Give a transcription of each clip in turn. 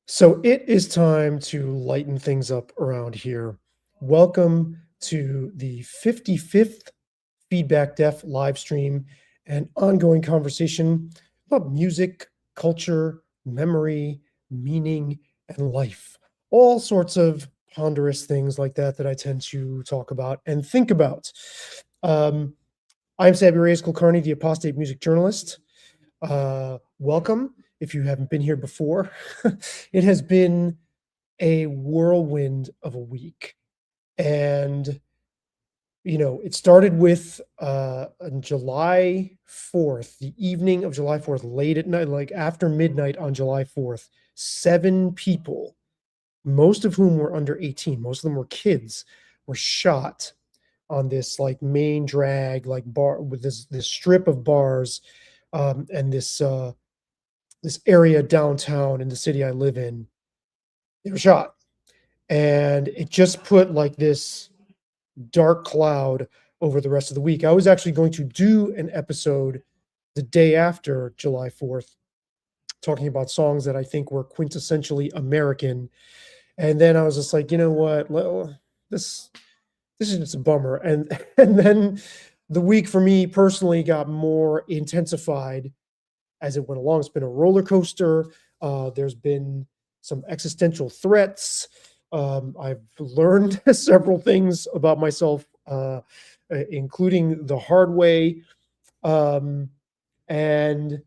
So it is time to lighten things up around here. Welcome to the 55th FeedbackDef live stream and ongoing conversation about music, culture, memory, meaning, and life. All sorts of ponderous things like that I tend to talk about and think about. Um, I'm Sabby Reyes Kulkarni, the apostate music journalist. Welcome if you haven't been here before. It has been a whirlwind of a week. And, it started with on July 4th, the evening of July 4th, late at night, like after midnight on July 4th, 7 people, most of whom were under 18, most of them were kids, were shot on this like main drag, like bar with this strip of bars, and this area downtown in the city I live in. They were shot. And it just put like this dark cloud over the rest of the week. I was actually going to do an episode the day after July 4th, talking about songs that I think were quintessentially American. And then I was just like, you know what? This this is just a bummer. And and then the week for me personally got more intensified as it went along. It's been a roller coaster. There's been some existential threats. I've learned several things about myself, including the hard way. Um, and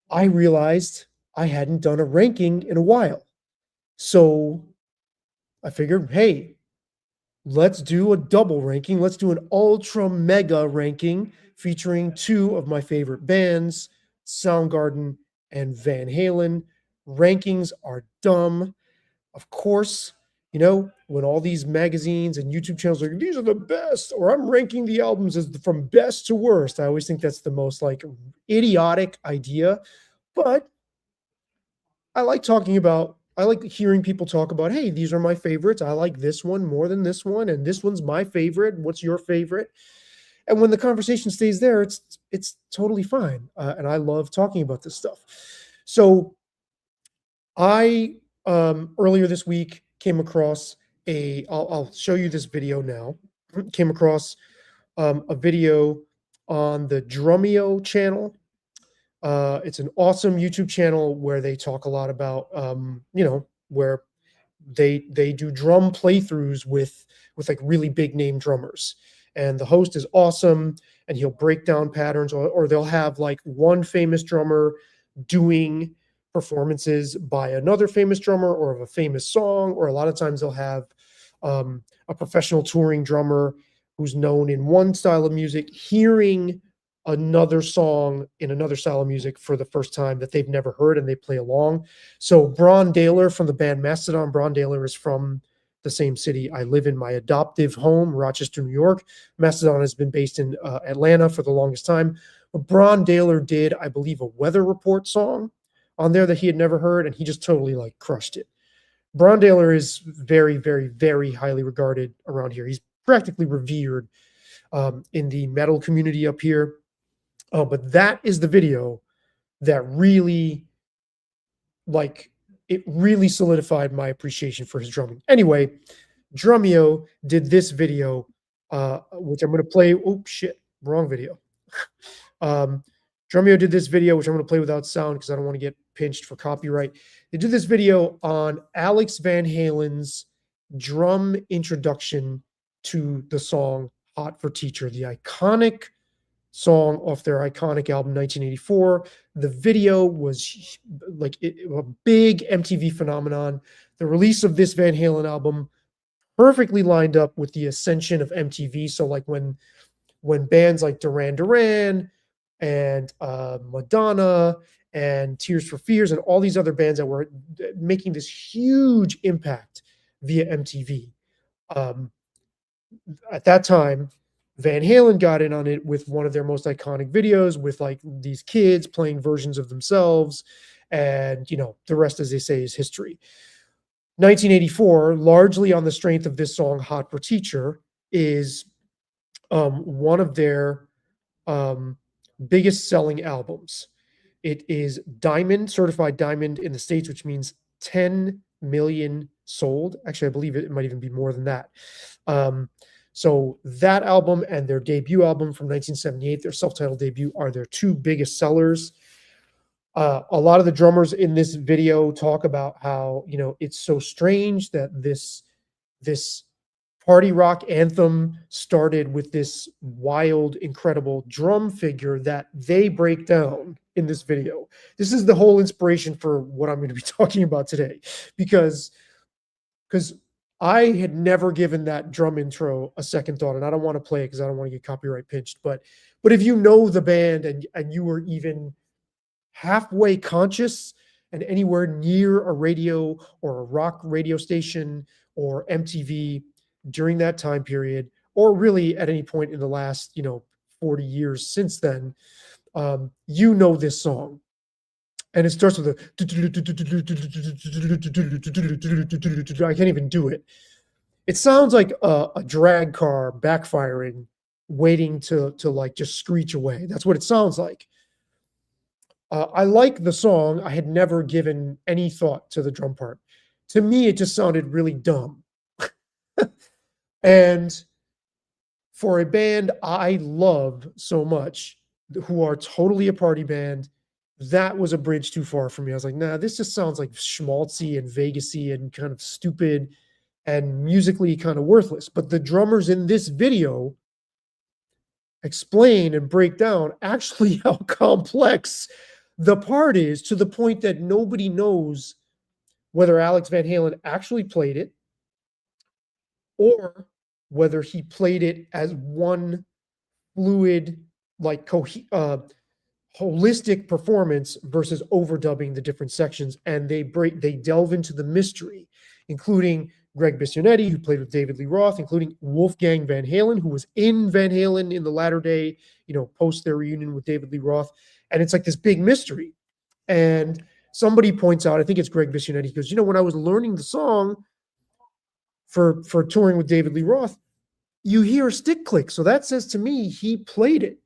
I realized I hadn't done a ranking in a while. So I figured, hey, let's do a double ranking. Let's do an ultra mega ranking featuring two of my favorite bands, Soundgarden and Van Halen. Rankings are dumb. Of course, when all these magazines and YouTube channels are like, these are the best, or I'm ranking the albums as from best to worst. I always think that's the most like idiotic idea. But I like hearing people talk about, hey, these are my favorites. I like this one more than this one, and this one's my favorite. What's your favorite? And when the conversation stays there, it's totally fine. And I love talking about this stuff. So I earlier this week came across I'll show you this video now. Came across a video on the Drumeo channel. It's an awesome YouTube channel where they talk a lot about, where they do drum playthroughs with like really big name drummers. And the host is awesome, and he'll break down patterns, or they'll have like one famous drummer doing performances by another famous drummer or of a famous song, or a lot of times they'll have a professional touring drummer who's known in one style of music hearing another song in another style of music for the first time that they've never heard, and they play along. So Bron Daler from the band Mastodon, Bron Daler is from the same city I live in, my adoptive home, Rochester, New York. Mastodon has been based in Atlanta for the longest time. But Bron Daler did, I believe, a Weather Report song on there that he had never heard, and he just totally like crushed it. Bron Daler is very, very, very highly regarded around here. He's practically revered in the metal community up here. But that is the video that really, it really solidified my appreciation for his drumming. Anyway, Drumeo did this video, which I'm going to play. Oh, shit. Wrong video. Drumeo did this video, which I'm going to play without sound because I don't want to get pinched for copyright. They did this video on Alex Van Halen's drum introduction to the song Hot for Teacher, the iconic song off their iconic album 1984. The video was like a big MTV phenomenon. The release of this Van Halen album perfectly lined up with the ascension of MTV. So like when bands like Duran Duran and Madonna and Tears for Fears and all these other bands that were making this huge impact via MTV, at that time, Van Halen got in on it with one of their most iconic videos with like these kids playing versions of themselves. And, the rest, as they say, is history. 1984, largely on the strength of this song, Hot for Teacher, is one of their biggest selling albums. It is diamond, certified diamond in the States, which means 10 million sold. Actually, I believe it might even be more than that. So that album and their debut album from 1978, their self-titled debut, are their two biggest sellers. A lot of the drummers in this video talk about how, it's so strange that this party rock anthem started with this wild, incredible drum figure that they break down in this video. This is the whole inspiration for what I'm going to be talking about today, because I had never given that drum intro a second thought, and I don't want to play it because I don't want to get copyright pinched. But if you know the band and you were even halfway conscious and anywhere near a radio or a rock radio station or MTV during that time period, or really at any point in the last 40 years since then, you know this song. And it starts with I can't even do it. It sounds like a drag car backfiring, waiting to like just screech away. That's what it sounds like. I like the song. I had never given any thought to the drum part. To me, it just sounded really dumb. And for a band I love so much, who are totally a party band, that was a bridge too far for me. I was like, nah, this just sounds like schmaltzy and Vegasy and kind of stupid and musically kind of worthless. But the drummers in this video explain and break down actually how complex the part is, to the point that nobody knows whether Alex Van Halen actually played it or whether he played it as one fluid, like holistic performance versus overdubbing the different sections. And they delve into the mystery, including Greg Bissionetti, who played with David Lee Roth, including Wolfgang Van Halen, who was in Van Halen in the latter day, post their reunion with David Lee Roth. And it's like this big mystery. And somebody points out, I think it's Greg Bissionetti, he goes, when I was learning the song for touring with David Lee Roth, you hear a stick click. So that says to me, he played it.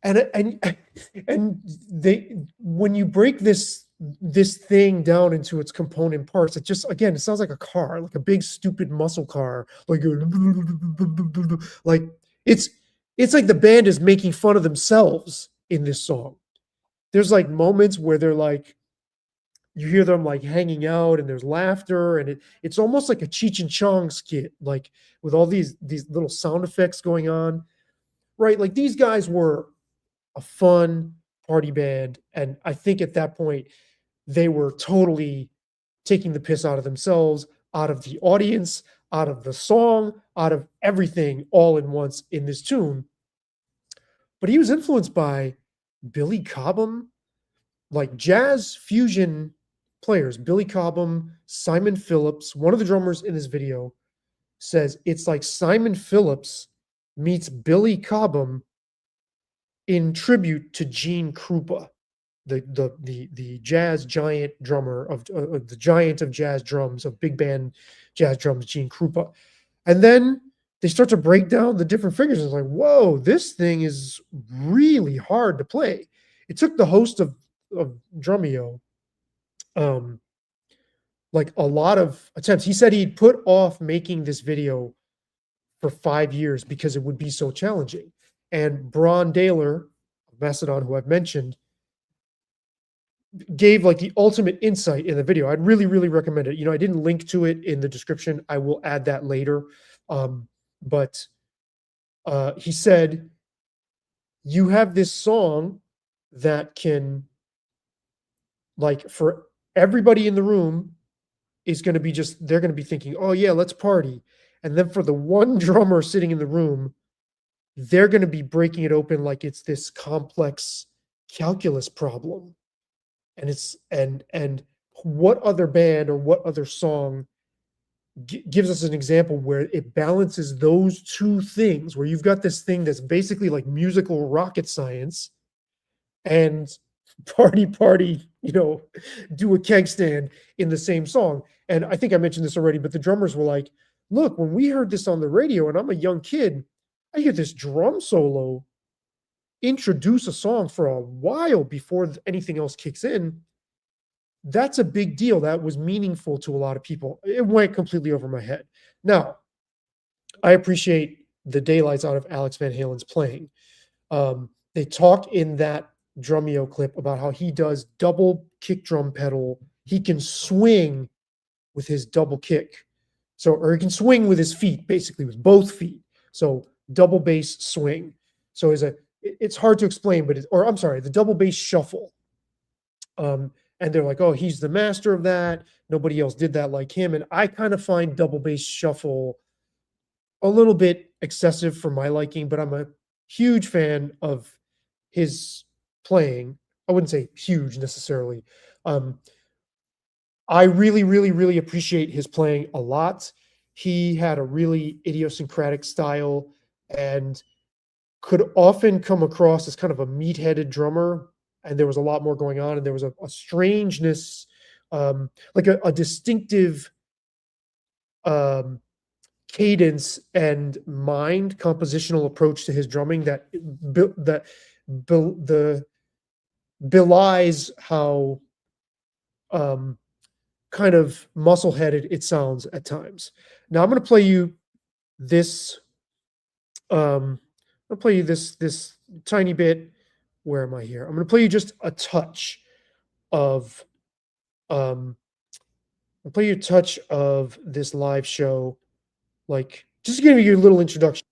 And when you break this thing down into its component parts, it just, again, it sounds like a car, like a big stupid muscle car, like it's like the band is making fun of themselves in this song. There's like moments where they're like, you hear them like hanging out and there's laughter, and it's almost like a Cheech and Chong skit, like with all these little sound effects going on, right? Like these guys were a fun party band. And I think at that point, they were totally taking the piss out of themselves, out of the audience, out of the song, out of everything all in once in this tune. But he was influenced by Billy Cobham, like jazz fusion players. Billy Cobham, Simon Phillips, one of the drummers in this video says it's like Simon Phillips meets Billy Cobham in tribute to Gene Krupa, the jazz giant drummer of the giant of jazz drums, of big band jazz drums, Gene Krupa. And then they start to break down the different figures. It's like, whoa, this thing is really hard to play. It took the host of Drumeo like a lot of attempts. He said he'd put off making this video for 5 years because it would be so challenging. And Bron Daler of Macedon, who I've mentioned, gave like the ultimate insight in the video. I'd really, really recommend it. I didn't link to it in the description. I will add that later. But he said, you have this song that can, like, for everybody in the room is going to be they're going to be thinking, oh yeah, let's party. And then for the one drummer sitting in the room, they're going to be breaking it open like it's this complex calculus problem. And what other band or what other song gives us an example where it balances those two things, where you've got this thing that's basically like musical rocket science and party, do a keg stand in the same song. And I think I mentioned this already, but the drummers were like, look, when we heard this on the radio and I'm a young kid, I hear this drum solo introduce a song for a while before anything else kicks in. that's a big deal. That was meaningful to a lot of people. It went completely over my head. Now, I appreciate the daylights out of Alex Van Halen's playing. They talk in that Drumeo clip about how he does double kick drum pedal. He can swing with his double kick. So, or he can swing with his feet, basically with both feet. So double bass swing. So it's hard to explain, but or I'm sorry, the double bass shuffle. And they're like, oh, he's the master of that. Nobody else did that like him. And I kind of find double bass shuffle a little bit excessive for my liking, but I'm a huge fan of his playing. I wouldn't say huge necessarily. I really, really, really appreciate his playing a lot. He had a really idiosyncratic style and could often come across as kind of a meat-headed drummer, and there was a lot more going on, and there was a strangeness, like a distinctive cadence and mind compositional approach to his drumming that belies how kind of muscle-headed it sounds at times. Now I'm going to play you this. I'll play you this tiny bit. Where am I here? I'm going to play you just a touch of. I'll play you a touch of this live show, like just to give you a little introduction.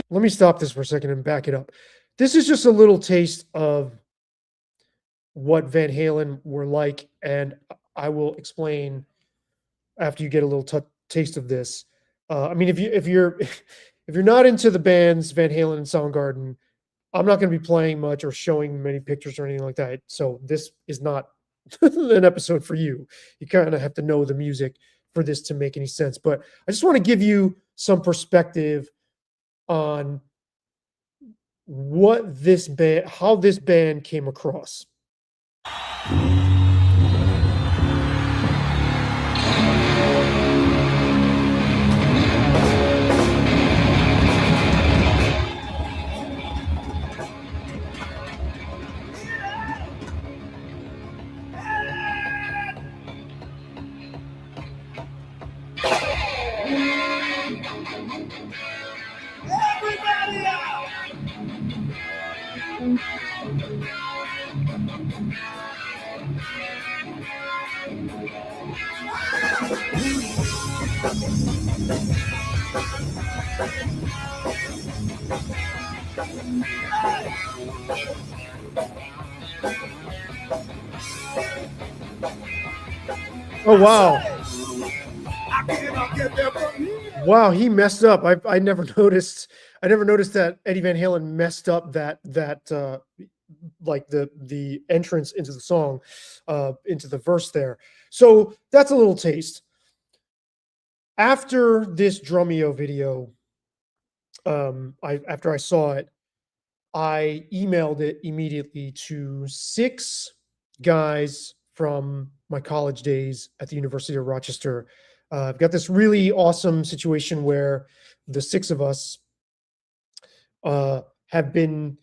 Let me stop this for a second and back it up. This is just a little taste of what Van Halen were like, and I will explain after you get a little taste of this. I mean, if you're if you're not into the bands Van Halen and Soundgarden, I'm not going to be playing much or showing many pictures or anything like that. So this is not an episode for you. You kind of have to know the music for this to make any sense. But I just want to give you some perspective on what this band, how this band came across. Everybody out! Oh wow! Wow, he messed up. I never noticed. I never noticed that Eddie Van Halen messed up that like the entrance into the song, into the verse there. So that's a little taste. After this Drumeo video, after I saw it, I emailed it immediately to 6 guys from my college days at the University of Rochester. I've got this really awesome situation where the 6 of us have been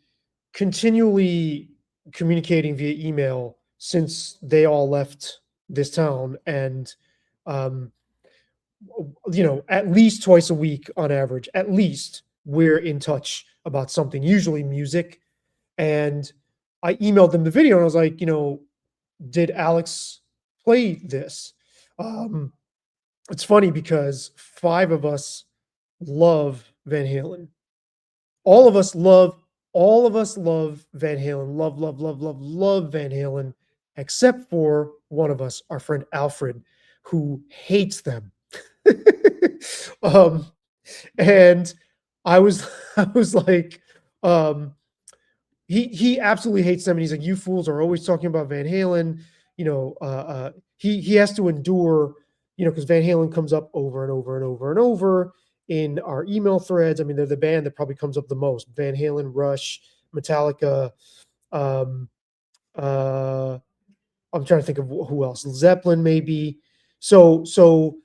continually communicating via email since they all left this town, and at least twice a week on average, at least we're in touch about something, usually music. And I emailed them the video and I was like, did Alex play this? It's funny because 5 of us love Van Halen. All of us love Van Halen. Love Van Halen, except for one of us, our friend Alfred, who hates them. And I was like, he absolutely hates them, and he's like, you fools are always talking about Van Halen. He has to endure, because Van Halen comes up over and over and over and over in our email threads. I mean, they're the band that probably comes up the most. Van Halen, Rush, Metallica, Uh, I'm trying to think of who else. Zeppelin, maybe. So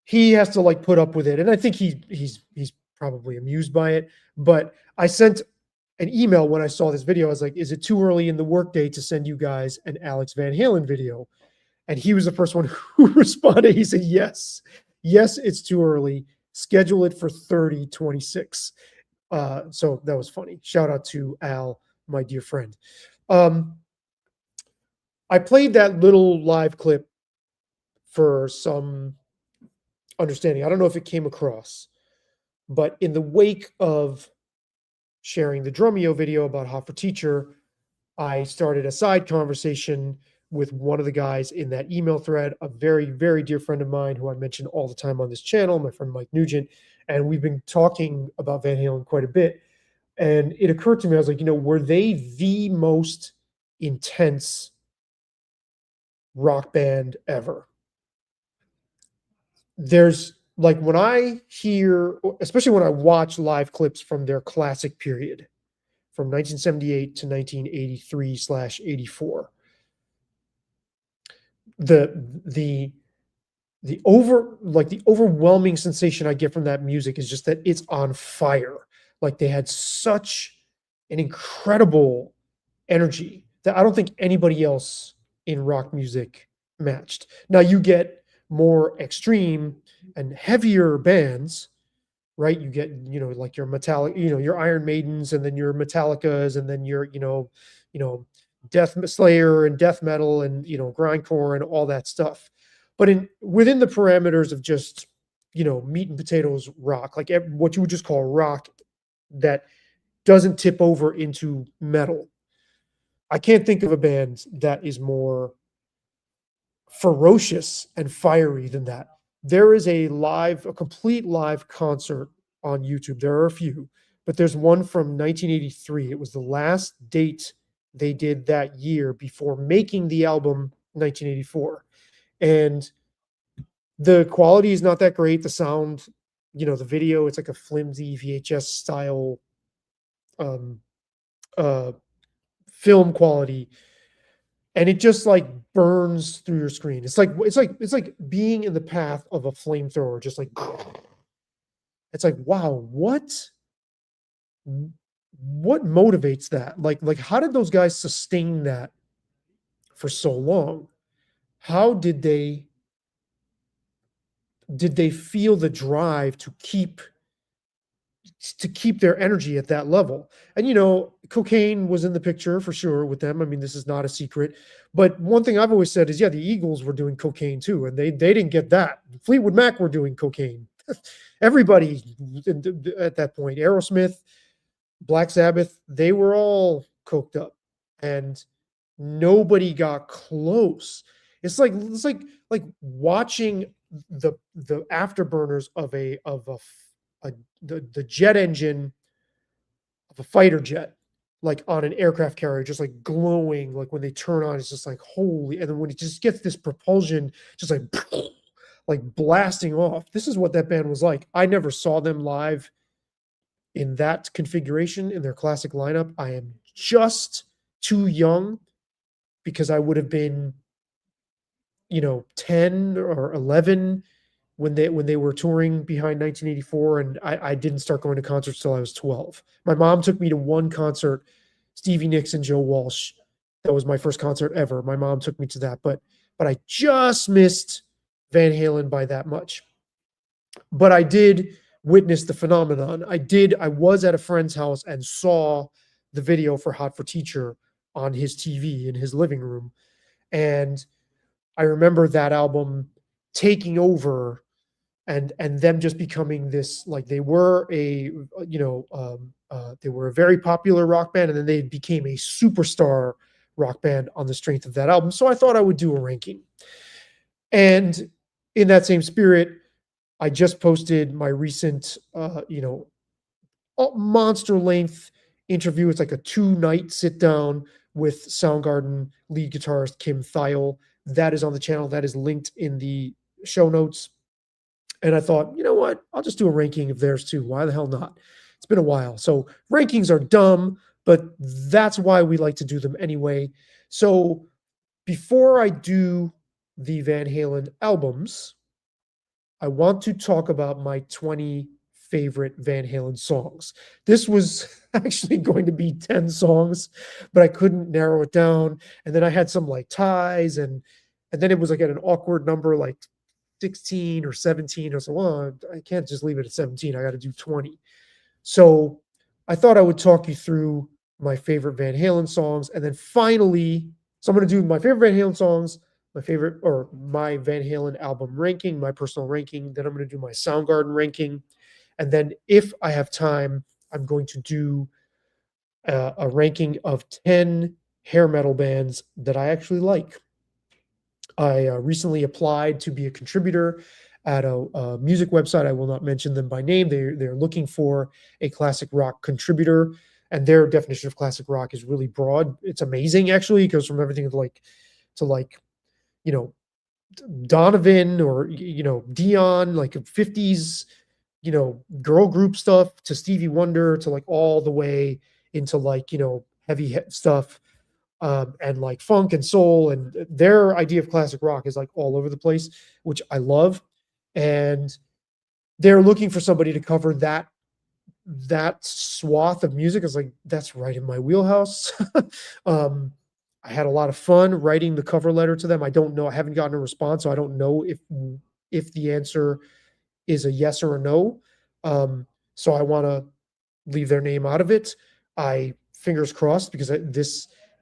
he has to like put up with it, and I think he's probably amused by it. But I sent an email when I saw this video. I was like, "Is it too early in the workday to send you guys an Alex Van Halen video?" And he was the first one who responded. He said, "Yes, yes, it's too early. Schedule it for 30/26." So that was funny. Shout out to Al, my dear friend. Um, I played that little live clip for some understanding. I don't know if it came across, but in the wake of sharing the Drumeo video about Hot for Teacher, I started a side conversation with one of the guys in that email thread, a very, very dear friend of mine who I mention all the time on this channel, my friend Mike Nugent. And we've been talking about Van Halen quite a bit. And it occurred to me, I was like, were they the most intense rock band ever? There's like when I hear, especially when I watch live clips from their classic period from 1978 to 1983/84, the the overwhelming sensation I get from that music is just that it's on fire. Like they had such an incredible energy that I don't think anybody else in rock music matched. Now you get more extreme and heavier bands, right? You get, like your Metallica, your Iron Maidens, and then your Metallicas, and then your, Death Slayer and death metal and grindcore and all that stuff. But within the parameters of just meat and potatoes rock, like what you would just call rock, that doesn't tip over into metal. I can't think of a band that is more ferocious and fiery than that. There is a complete live concert on YouTube. There are a few, but there's one from 1983. It was the last date they did that year before making the album 1984. And the quality is not that great. The sound, the video, it's like a flimsy VHS style um, film quality, and it just like burns through your screen. It's like being in the path of a flamethrower, just like it's like, wow, what motivates that? Like how did those guys sustain that for so long? How did they feel the drive to keep their energy at that level? And cocaine was in the picture for sure with them. I mean, this is not a secret. But one thing I've always said is, yeah, the Eagles were doing cocaine too, and they didn't get that. Fleetwood Mac were doing cocaine. Everybody at that point, Aerosmith, Black Sabbath, they were all coked up, and nobody got close. It's like watching the afterburners of the jet engine of a fighter jet, like on an aircraft carrier, just like glowing. Like when they turn on, it's just like holy. And then when it just gets this propulsion, just like like blasting off. This is what that band was like. I never saw them live in that configuration in their classic lineup. I am just too young, because I would have been 10 or 11 when they were touring behind 1984, and I didn't start going to concerts till I was 12. My mom took me to one concert, Stevie Nicks and Joe Walsh. That was my first concert ever. My mom took me to that, but I just missed Van Halen by that much. But I did witness the phenomenon. I was at a friend's house and saw the video for Hot for Teacher on his TV in his living room. And I remember that album taking over, and them just becoming this, like they were a very popular rock band, and then they became a superstar rock band on the strength of that album. So I thought I would do a ranking. And in that same spirit, I just posted my recent monster length interview. It's like a 2-night sit down with Soundgarden lead guitarist Kim Thayil. That is on the channel. That is linked in the show notes. And I thought, you know what? I'll just do a ranking of theirs too. Why the hell not? It's been a while. So rankings are dumb, but that's why we like to do them anyway. So before I do the Van Halen albums, I want to talk about my 20 favorite Van Halen songs. This was actually going to be 10 songs, but I couldn't narrow it down. And then I had some like ties, and then it was like at an awkward number, like 16 or 17. I was like, well, I can't just leave it at 17. I got to do 20. So I thought I would talk you through my favorite Van Halen songs. And then finally, so I'm going to do my favorite Van Halen songs, my favorite or my Van Halen album ranking, my personal ranking. Then I'm going to do my Soundgarden ranking. And then if I have time, I'm going to do a ranking of 10 hair metal bands that I actually like. I recently applied to be a contributor at a music website. I will not mention them by name. They're looking for a classic rock contributor, and their definition of classic rock is really broad. It's amazing, actually. It goes from everything to you know Donovan or Dion, like 50s girl group stuff, to Stevie Wonder, to like all the way into like heavy stuff, and like funk and soul, and their idea of classic rock is like all over the place, which I love. And they're looking for somebody to cover that swath of music. Is like, that's right in my wheelhouse. um, I had a lot of fun writing the cover letter to them. I don't know, I haven't gotten a response, so I don't know if the answer is a yes or a no. So I want to leave their name out of it. I fingers crossed, because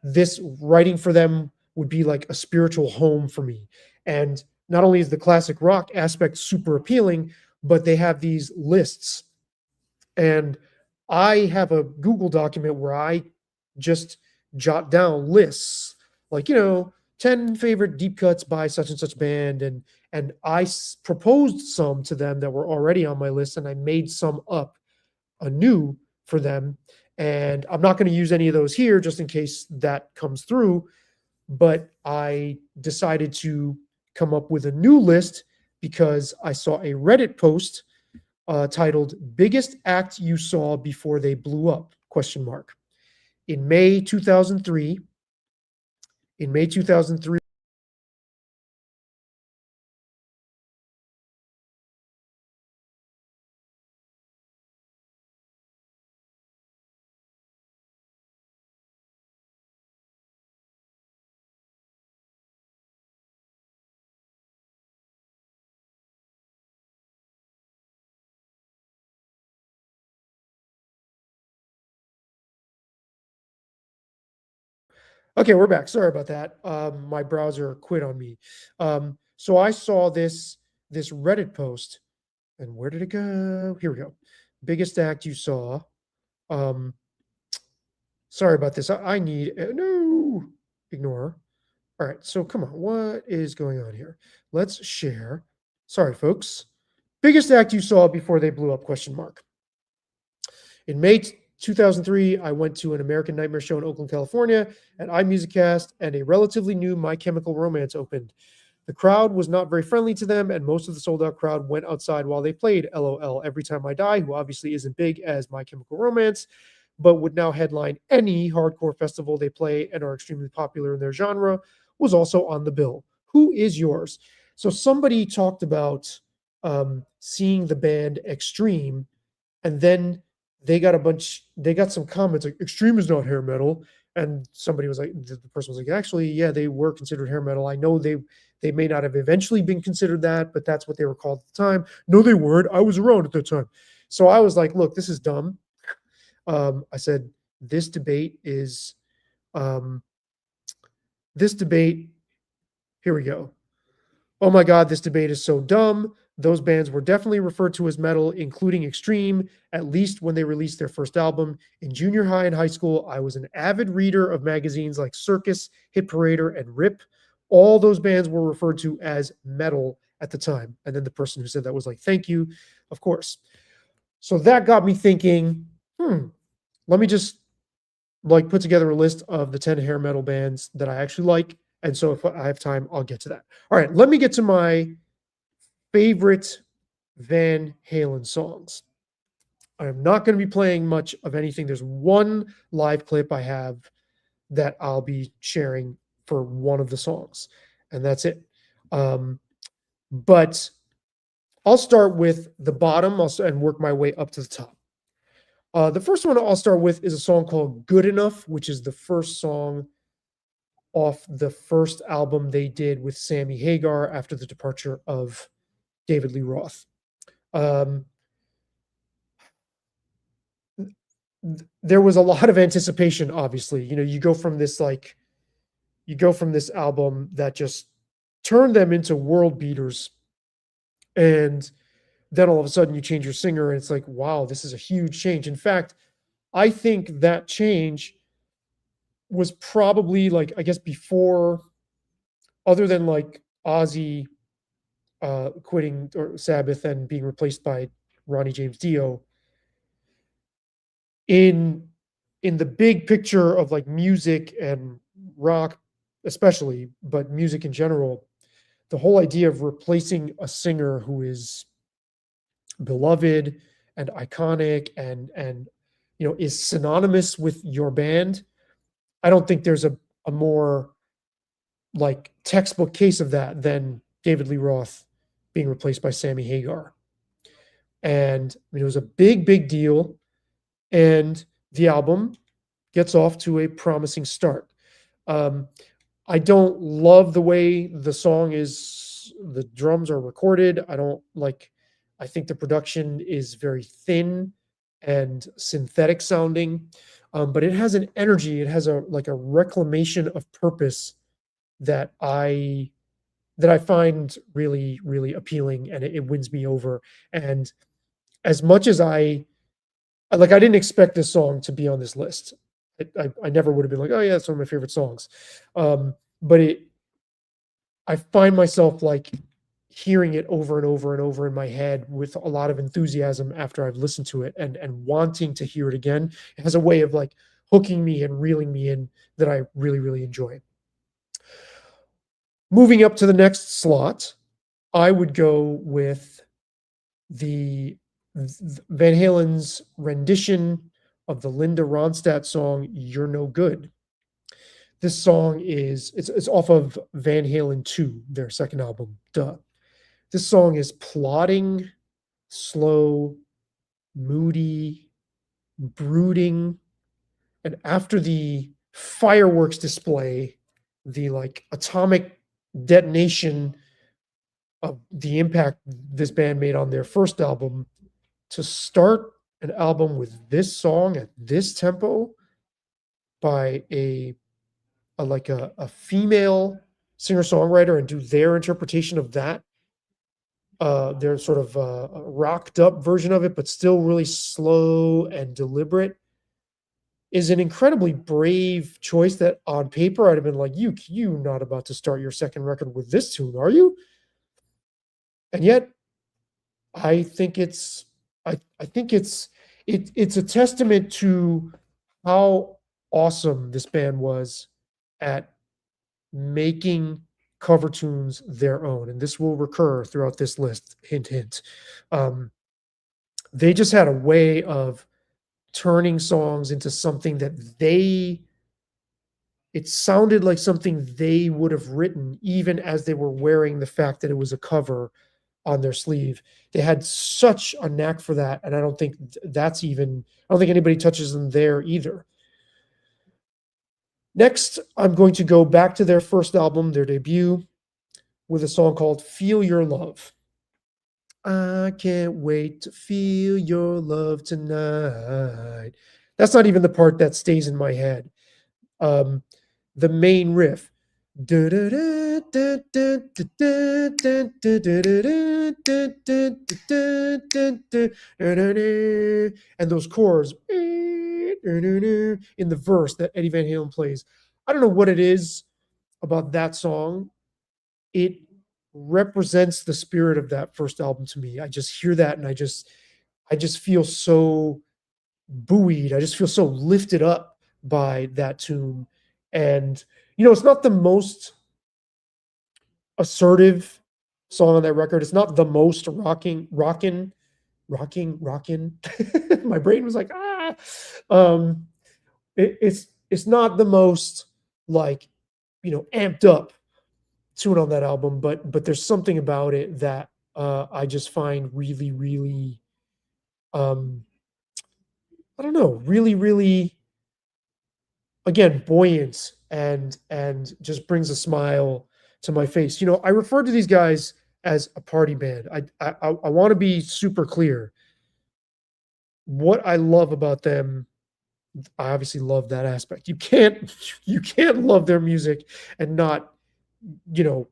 this writing for them would be like a spiritual home for me. And not only is the classic rock aspect super appealing, but they have these lists. And I have a Google document where I just jot down lists, like 10 favorite deep cuts by such and such band, and I proposed some to them that were already on my list, and I made some up anew for them. And I'm not going to use any of those here just in case that comes through, but I decided to come up with a new list because I saw a Reddit post titled "Biggest Act You Saw Before They Blew Up?" question mark. In May 2003, in May 2003, okay, we're back. Sorry about that. My browser quit on me. So I saw this Reddit post, and where did it go? Here we go. Biggest act you saw. Um, Sorry about this. I need no, ignore. All right. So come on. What is going on here? Let's share. Sorry, folks. Biggest act you saw before they blew up? Question mark. In May 2003, I went to an American Nightmare show in Oakland, California at iMusicCast, and a relatively new My Chemical Romance opened. The crowd was not very friendly to them, and most of the sold-out crowd went outside while they played LOL. Every Time I Die, who obviously isn't big as My Chemical Romance, but would now headline any hardcore festival they play and are extremely popular in their genre, was also on the bill. Who is yours? So somebody talked about seeing the band Extreme, and then they got some comments like, "Extreme is not hair metal." And somebody was like, the person was like, "Actually, yeah, they were considered hair metal. I know they may not have eventually been considered that, but that's what they were called at the time." "No, they weren't. I was around at that time." So I was like, "Look, this is dumb." I said, this debate is um, this debate. Here we go. "Oh my God, this debate is so dumb. Those bands were definitely referred to as metal, including Extreme, at least when they released their first album. In junior high and high school, I was an avid reader of magazines like Circus, Hit Parader, and Rip. All those bands were referred to as metal at the time." And then the person who said that was like, "Thank you, of course." So that got me thinking, let me just like put together a list of the 10 hair metal bands that I actually like. And so if I have time, I'll get to that. All right, let me get to my favorite Van Halen songs. I'm not going to be playing much of anything. There's one live clip I have that I'll be sharing for one of the songs, and that's it. But I'll start with the bottom and work my way up to the top. The first one I'll start with is a song called Good Enough, which is the first song off the first album they did with Sammy Hagar after the departure of David Lee Roth. There was a lot of anticipation, obviously. You go from this album that just turned them into world beaters, and then all of a sudden you change your singer, and it's like, wow, this is a huge change. In fact, I think that change was probably, like, I guess, before, other than like Ozzy quitting or Sabbath and being replaced by Ronnie James Dio, in the big picture of like music and rock especially, but music in general, the whole idea of replacing a singer who is beloved and iconic and is synonymous with your band, I don't think there's a more like textbook case of that than David Lee Roth being replaced by Sammy Hagar. And it was a big deal, and the album gets off to a promising start. I don't love the way the drums are recorded. I think the production is very thin and synthetic sounding, but it has an energy. It has a reclamation of purpose that I find really, really appealing, and it wins me over. And as much as I didn't expect this song to be on this list. I never would have been like, oh yeah, it's one of my favorite songs. But I find myself like hearing it over and over and over in my head with a lot of enthusiasm after I've listened to it, and wanting to hear it again. It has a way of like hooking me and reeling me in that I really, really enjoy. Moving up to the next slot, I would go with the Van Halen's rendition of the Linda Ronstadt song "You're No Good." This song it's off of Van Halen 2, their second album. Duh. This song is plodding, slow, moody, brooding, and after the fireworks display, the like atomic detonation of the impact this band made on their first album, to start an album with this song at this tempo by a female singer-songwriter, and do their interpretation of that, their sort of rocked up version of it, but still really slow and deliberate, is an incredibly brave choice that on paper I'd have been like, you not about to start your second record with this tune, are you? And yet I think it's a testament to how awesome this band was at making cover tunes their own, and this will recur throughout this list. Hint, hint. They just had a way of turning songs into something that it sounded like something they would have written, even as they were wearing the fact that it was a cover on their sleeve. They had such a knack for that, and I don't think anybody touches them there either. Next, I'm going to go back to their first album, their debut, with a song called "Feel Your Love." I can't wait to feel your love tonight. That's not even the part that stays in my head. The main riff. And those chords in the verse that Eddie Van Halen plays. I don't know what it is about that song. It represents the spirit of that first album to me. I just hear that and I just feel so buoyed. I just feel so lifted up by that tune. And it's not the most assertive song on that record. It's not the most rocking. My brain was like, it's not the most like amped up tune on that album, but there's something about it that I just find really, really, um, I don't know, really, really, again, buoyant and just brings a smile to my face. I refer to these guys as a party band. I want to be super clear. What I love about them, I obviously love that aspect. You can't love their music and not, you know,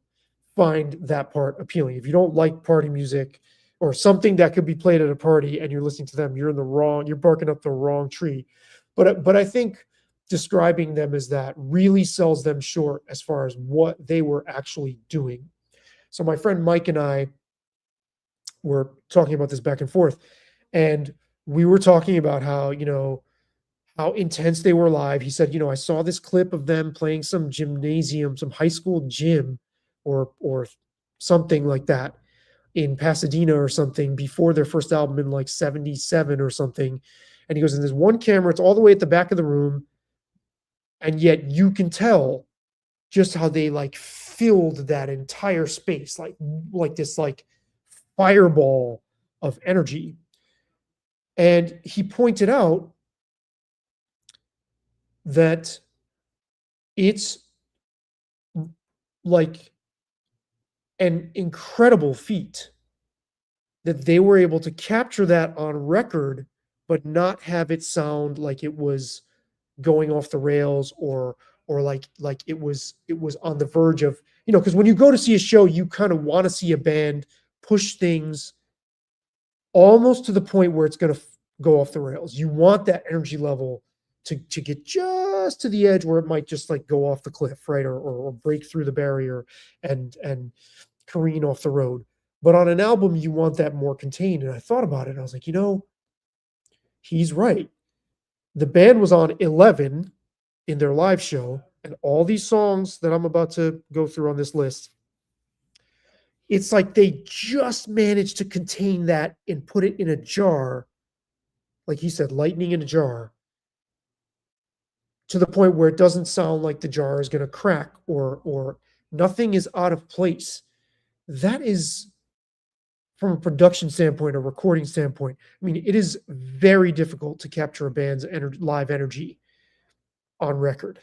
find that part appealing. If you don't like party music or something that could be played at a party and you're listening to them, you're barking up the wrong tree. But I think describing them as that really sells them short as far as what they were actually doing. So my friend Mike and I were talking about this back and forth, and we were talking about how intense they were live. He said, I saw this clip of them playing some gymnasium, some high school gym or something like that in Pasadena or something before their first album in like 77 or something. And he goes, and there's one camera, it's all the way at the back of the room. And yet you can tell just how they like filled that entire space, like this like fireball of energy. And he pointed out that it's like an incredible feat that they were able to capture that on record, but not have it sound like it was going off the rails or like it was on the verge of, because when you go to see a show, you kind of want to see a band push things almost to the point where it's going to go off the rails. You want that energy level to get just to the edge where it might just like go off the cliff, right? Or break through the barrier and careen off the road. But on an album, you want that more contained. And I thought about it. And I was like, he's right. The band was on 11 in their live show, and all these songs that I'm about to go through on this list, it's like they just managed to contain that and put it in a jar, like he said, lightning in a jar, to the point where it doesn't sound like the jar is going to crack or nothing is out of place. That is, from a production standpoint, a recording standpoint, I mean, it is very difficult to capture a band's live energy on record.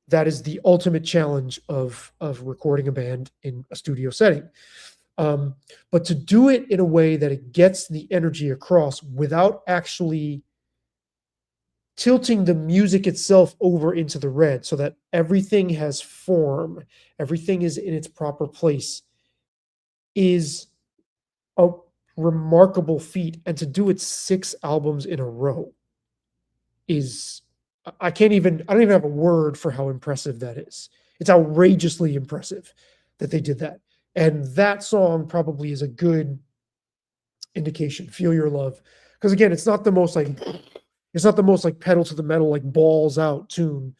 That is the ultimate challenge of recording a band in a studio setting. But to do it in a way that it gets the energy across without actually tilting the music itself over into the red so that everything has form, everything is in its proper place, is a remarkable feat. And to do it 6 albums in a row is, I don't even have a word for how impressive that is. It's outrageously impressive that they did that. And that song probably is a good indication, Feel Your Love. Because again, it's not the most like pedal to the metal, like balls out tune,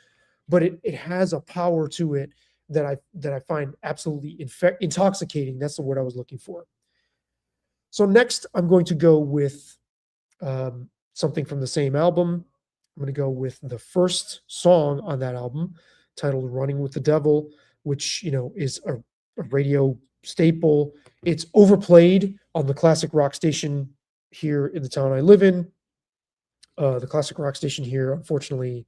but it has a power to it that I find absolutely intoxicating. That's the word I was looking for. So next, I'm going to go with something from the same album. I'm going to go with the first song on that album, titled "Running with the Devil," which is a radio staple. It's overplayed on the classic rock station here in the town I live in. The classic rock station here, unfortunately,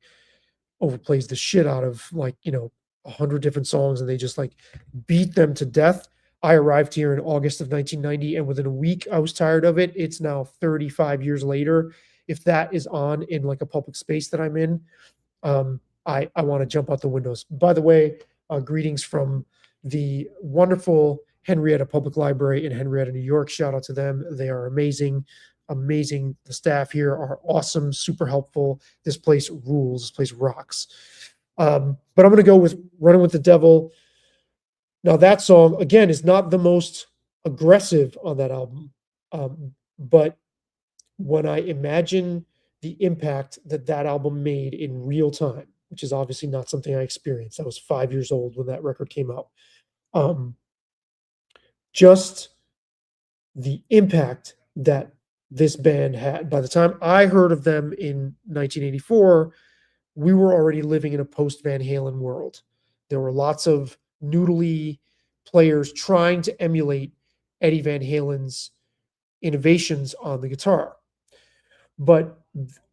overplays the shit out of 100 different songs, and they just like beat them to death. I arrived here in August of 1990, and within a week, I was tired of it. It's now 35 years later. If that is on in like a public space that I'm in, I want to jump out the windows. By the way, greetings from the wonderful Henrietta Public Library in Henrietta, New York. Shout out to them. They are amazing. Amazing. The staff here are awesome, super helpful. This place rules. This place rocks. But I'm going to go with Running with the Devil. Now, that song, again, is not the most aggressive on that album. But when I imagine the impact that album made in real time, which is obviously not something I experienced. I was 5 years old when that record came out. Just the impact that this band had. By the time I heard of them in 1984, we were already living in a post Van Halen world. There were lots of noodly players trying to emulate Eddie Van Halen's innovations on the guitar. But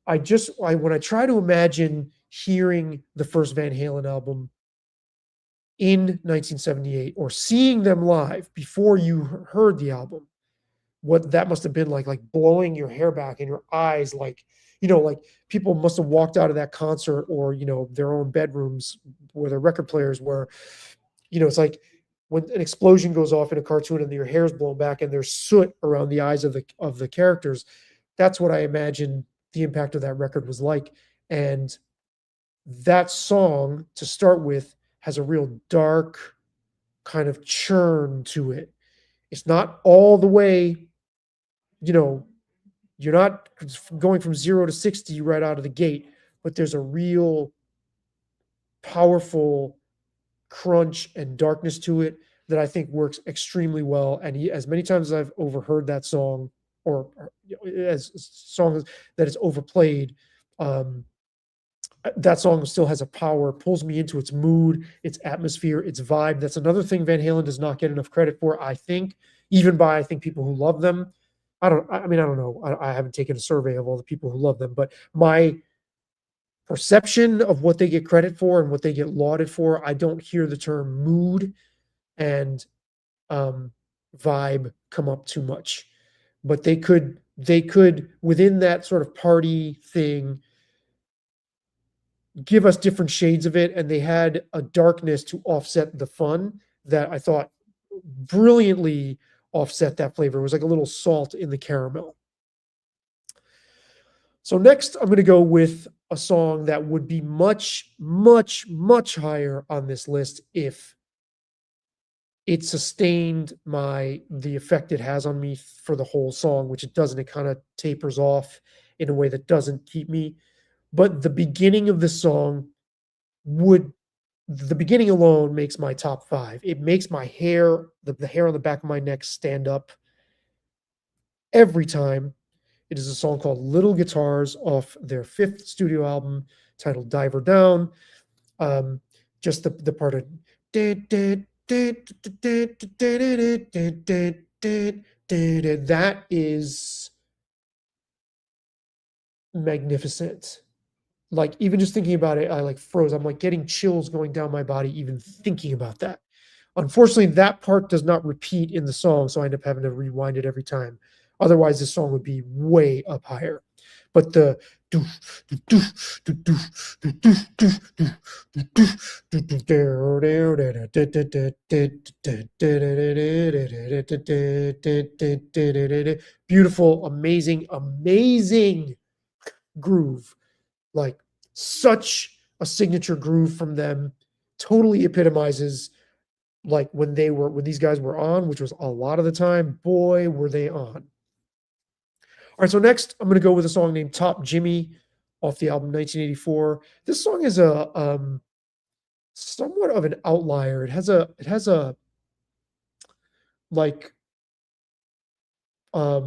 when I try to imagine hearing the first Van Halen album in 1978 or seeing them live before you heard the album, what that must have been like blowing your hair back and your eyes, like, like people must have walked out of that concert or, their own bedrooms where their record players were. It's like when an explosion goes off in a cartoon and your hair's blown back and there's soot around the eyes of the characters. That's what I imagine the impact of that record was like. And that song, to start with, has a real dark kind of churn to it. It's not all the way, you're not going from 0 to 60 right out of the gate, but there's a real powerful crunch and darkness to it that I think works extremely well. And as many times as I've overheard that song, or as songs that it's overplayed, that song still has a power, pulls me into its mood, its atmosphere, its vibe. That's another thing Van Halen does not get enough credit for, I think, even by, I think, people who love them. I don't know. I haven't taken a survey of all the people who love them, but my perception of what they get credit for and what they get lauded for, I don't hear the term mood and vibe come up too much. But they could within that sort of party thing give us different shades of it, and they had a darkness to offset the fun that I thought brilliantly offset that flavor. It was like a little salt in the caramel. So next, I'm going to go with a song that would be much, much, much higher on this list if it sustained the effect it has on me for the whole song, which it doesn't. It kind of tapers off in a way that doesn't keep me. But the beginning of the song the beginning alone makes my top 5. It makes my hair, the hair on the back of my neck stand up every time. It is a song called Little Guitars off their 5th studio album titled Diver Down. Just the part of that is magnificent. Like, even just thinking about it, I like froze. I'm like getting chills going down my body even thinking about that. Unfortunately, that part does not repeat in the song, so I end up having to rewind it every time. Otherwise, the song would be way up higher. But the beautiful, amazing, amazing groove. Like, such a signature groove from them. Totally epitomizes like when these guys were on, which was a lot of the time. Boy, were they on. All right, so next I'm going to go with a song named Top Jimmy off the album 1984. This song is a somewhat of an outlier. It has a like a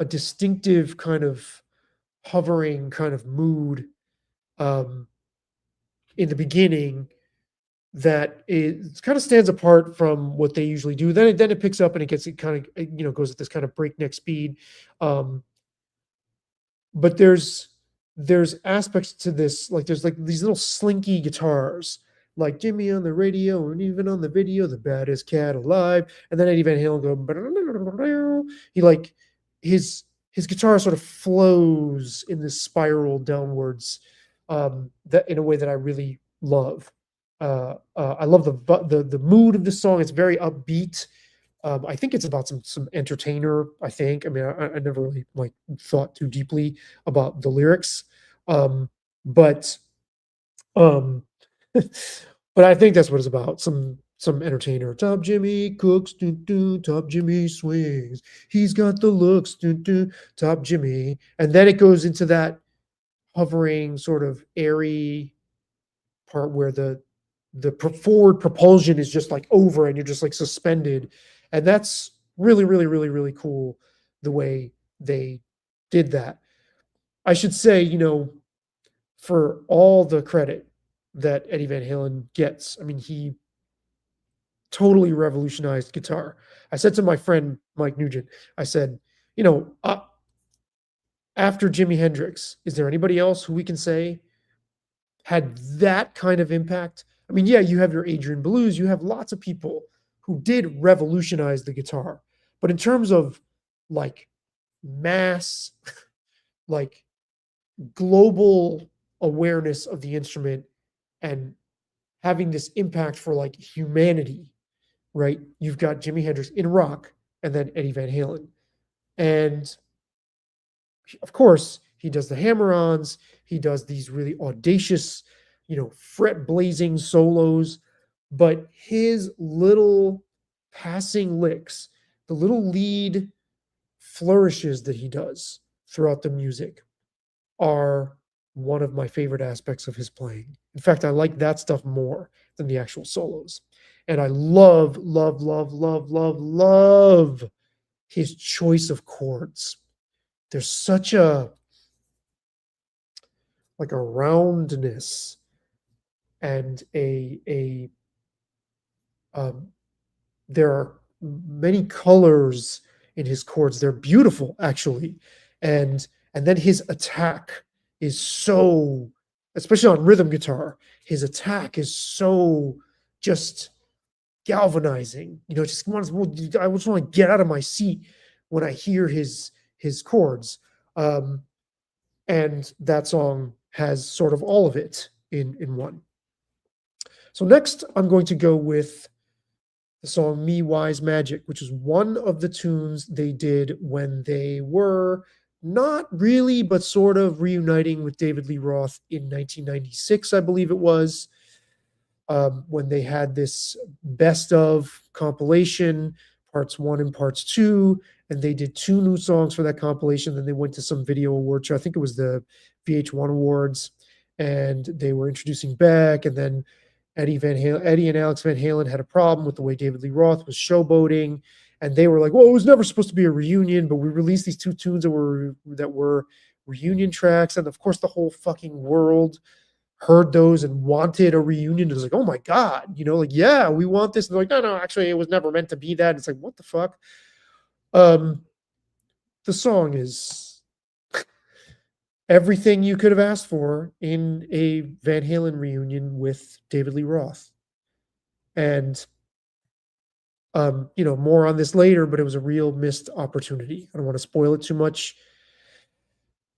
distinctive kind of hovering kind of mood in the beginning that it kind of stands apart from what they usually do. Then it picks up and it kind of goes at this kind of breakneck speed. But there's aspects to this, like there's like these little slinky guitars, like Jimmy on the radio and even on the video, the baddest cat alive. And then Eddie Van Halen go, he like his guitar sort of flows in this spiral downwards, that in a way that I really love. I love the mood of the song. It's very upbeat. I think it's about some entertainer. I think. I mean, I never really like thought too deeply about the lyrics, but but I think that's what it's about. Some entertainer. Top Jimmy cooks, Top Jimmy swings. He's got the looks, Top Jimmy, and then it goes into that hovering, sort of airy part where the forward propulsion is just like over and you're just like suspended. And that's really, really, really, really cool the way they did that. I should say, for all the credit that Eddie Van Halen gets. I mean, he totally revolutionized guitar. I said to my friend Mike Nugent, I said, you know, after Jimi Hendrix, is there anybody else who we can say had that kind of impact? I mean, yeah, you have your Adrian Blues, you have lots of people who did revolutionize the guitar. But in terms of like mass, like global awareness of the instrument and having this impact for like humanity, right? You've got Jimi Hendrix in rock and then Eddie Van Halen. And of course, he does the hammer-ons, he does these really audacious, fret blazing solos, but his little passing licks, the little lead flourishes that he does throughout the music are one of my favorite aspects of his playing. In fact, I like that stuff more than the actual solos. And I love, love, love, love, love, love his choice of chords. There's such a roundness and there are many colors in his chords. They're beautiful, actually. And then his attack is so, especially on rhythm guitar, his attack is so just galvanizing. I just want to get out of my seat when I hear his chords. And that song has sort of all of it in one. So next, I'm going to go with the song Me Wise Magic, which is one of the tunes they did when they were not really, but sort of reuniting with David Lee Roth in 1996, I believe it was, when they had this best of compilation, parts 1 and parts 2, and they did 2 new songs for that compilation. Then they went to some video award show. I think it was the VH1 Awards, and they were introducing Beck, and then Eddie and Alex Van Halen had a problem with the way David Lee Roth was showboating, and they were like, well, it was never supposed to be a reunion, but we released these 2 tunes that were reunion tracks, and of course the whole fucking world heard those and wanted a reunion. It was like, oh my God, yeah, we want this. And they're like, no, actually, it was never meant to be that. It's like, what the fuck? The song is everything you could have asked for in a Van Halen reunion with David Lee Roth. And, more on this later, but it was a real missed opportunity. I don't want to spoil it too much.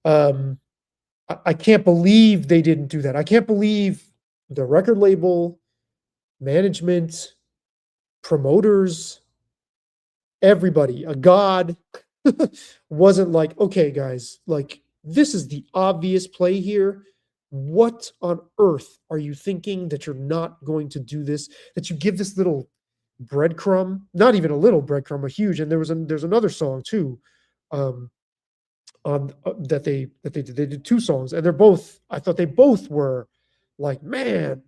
I can't believe they didn't do that. I can't believe the record label, management, promoters, everybody, a god, wasn't like, okay, guys, like, this is the obvious play here. What on earth are you thinking that you're not going to do this? That you give this little breadcrumb, not even a little breadcrumb, a huge. And there's another song too, that they did. They did 2 songs, and I thought they both were like, man.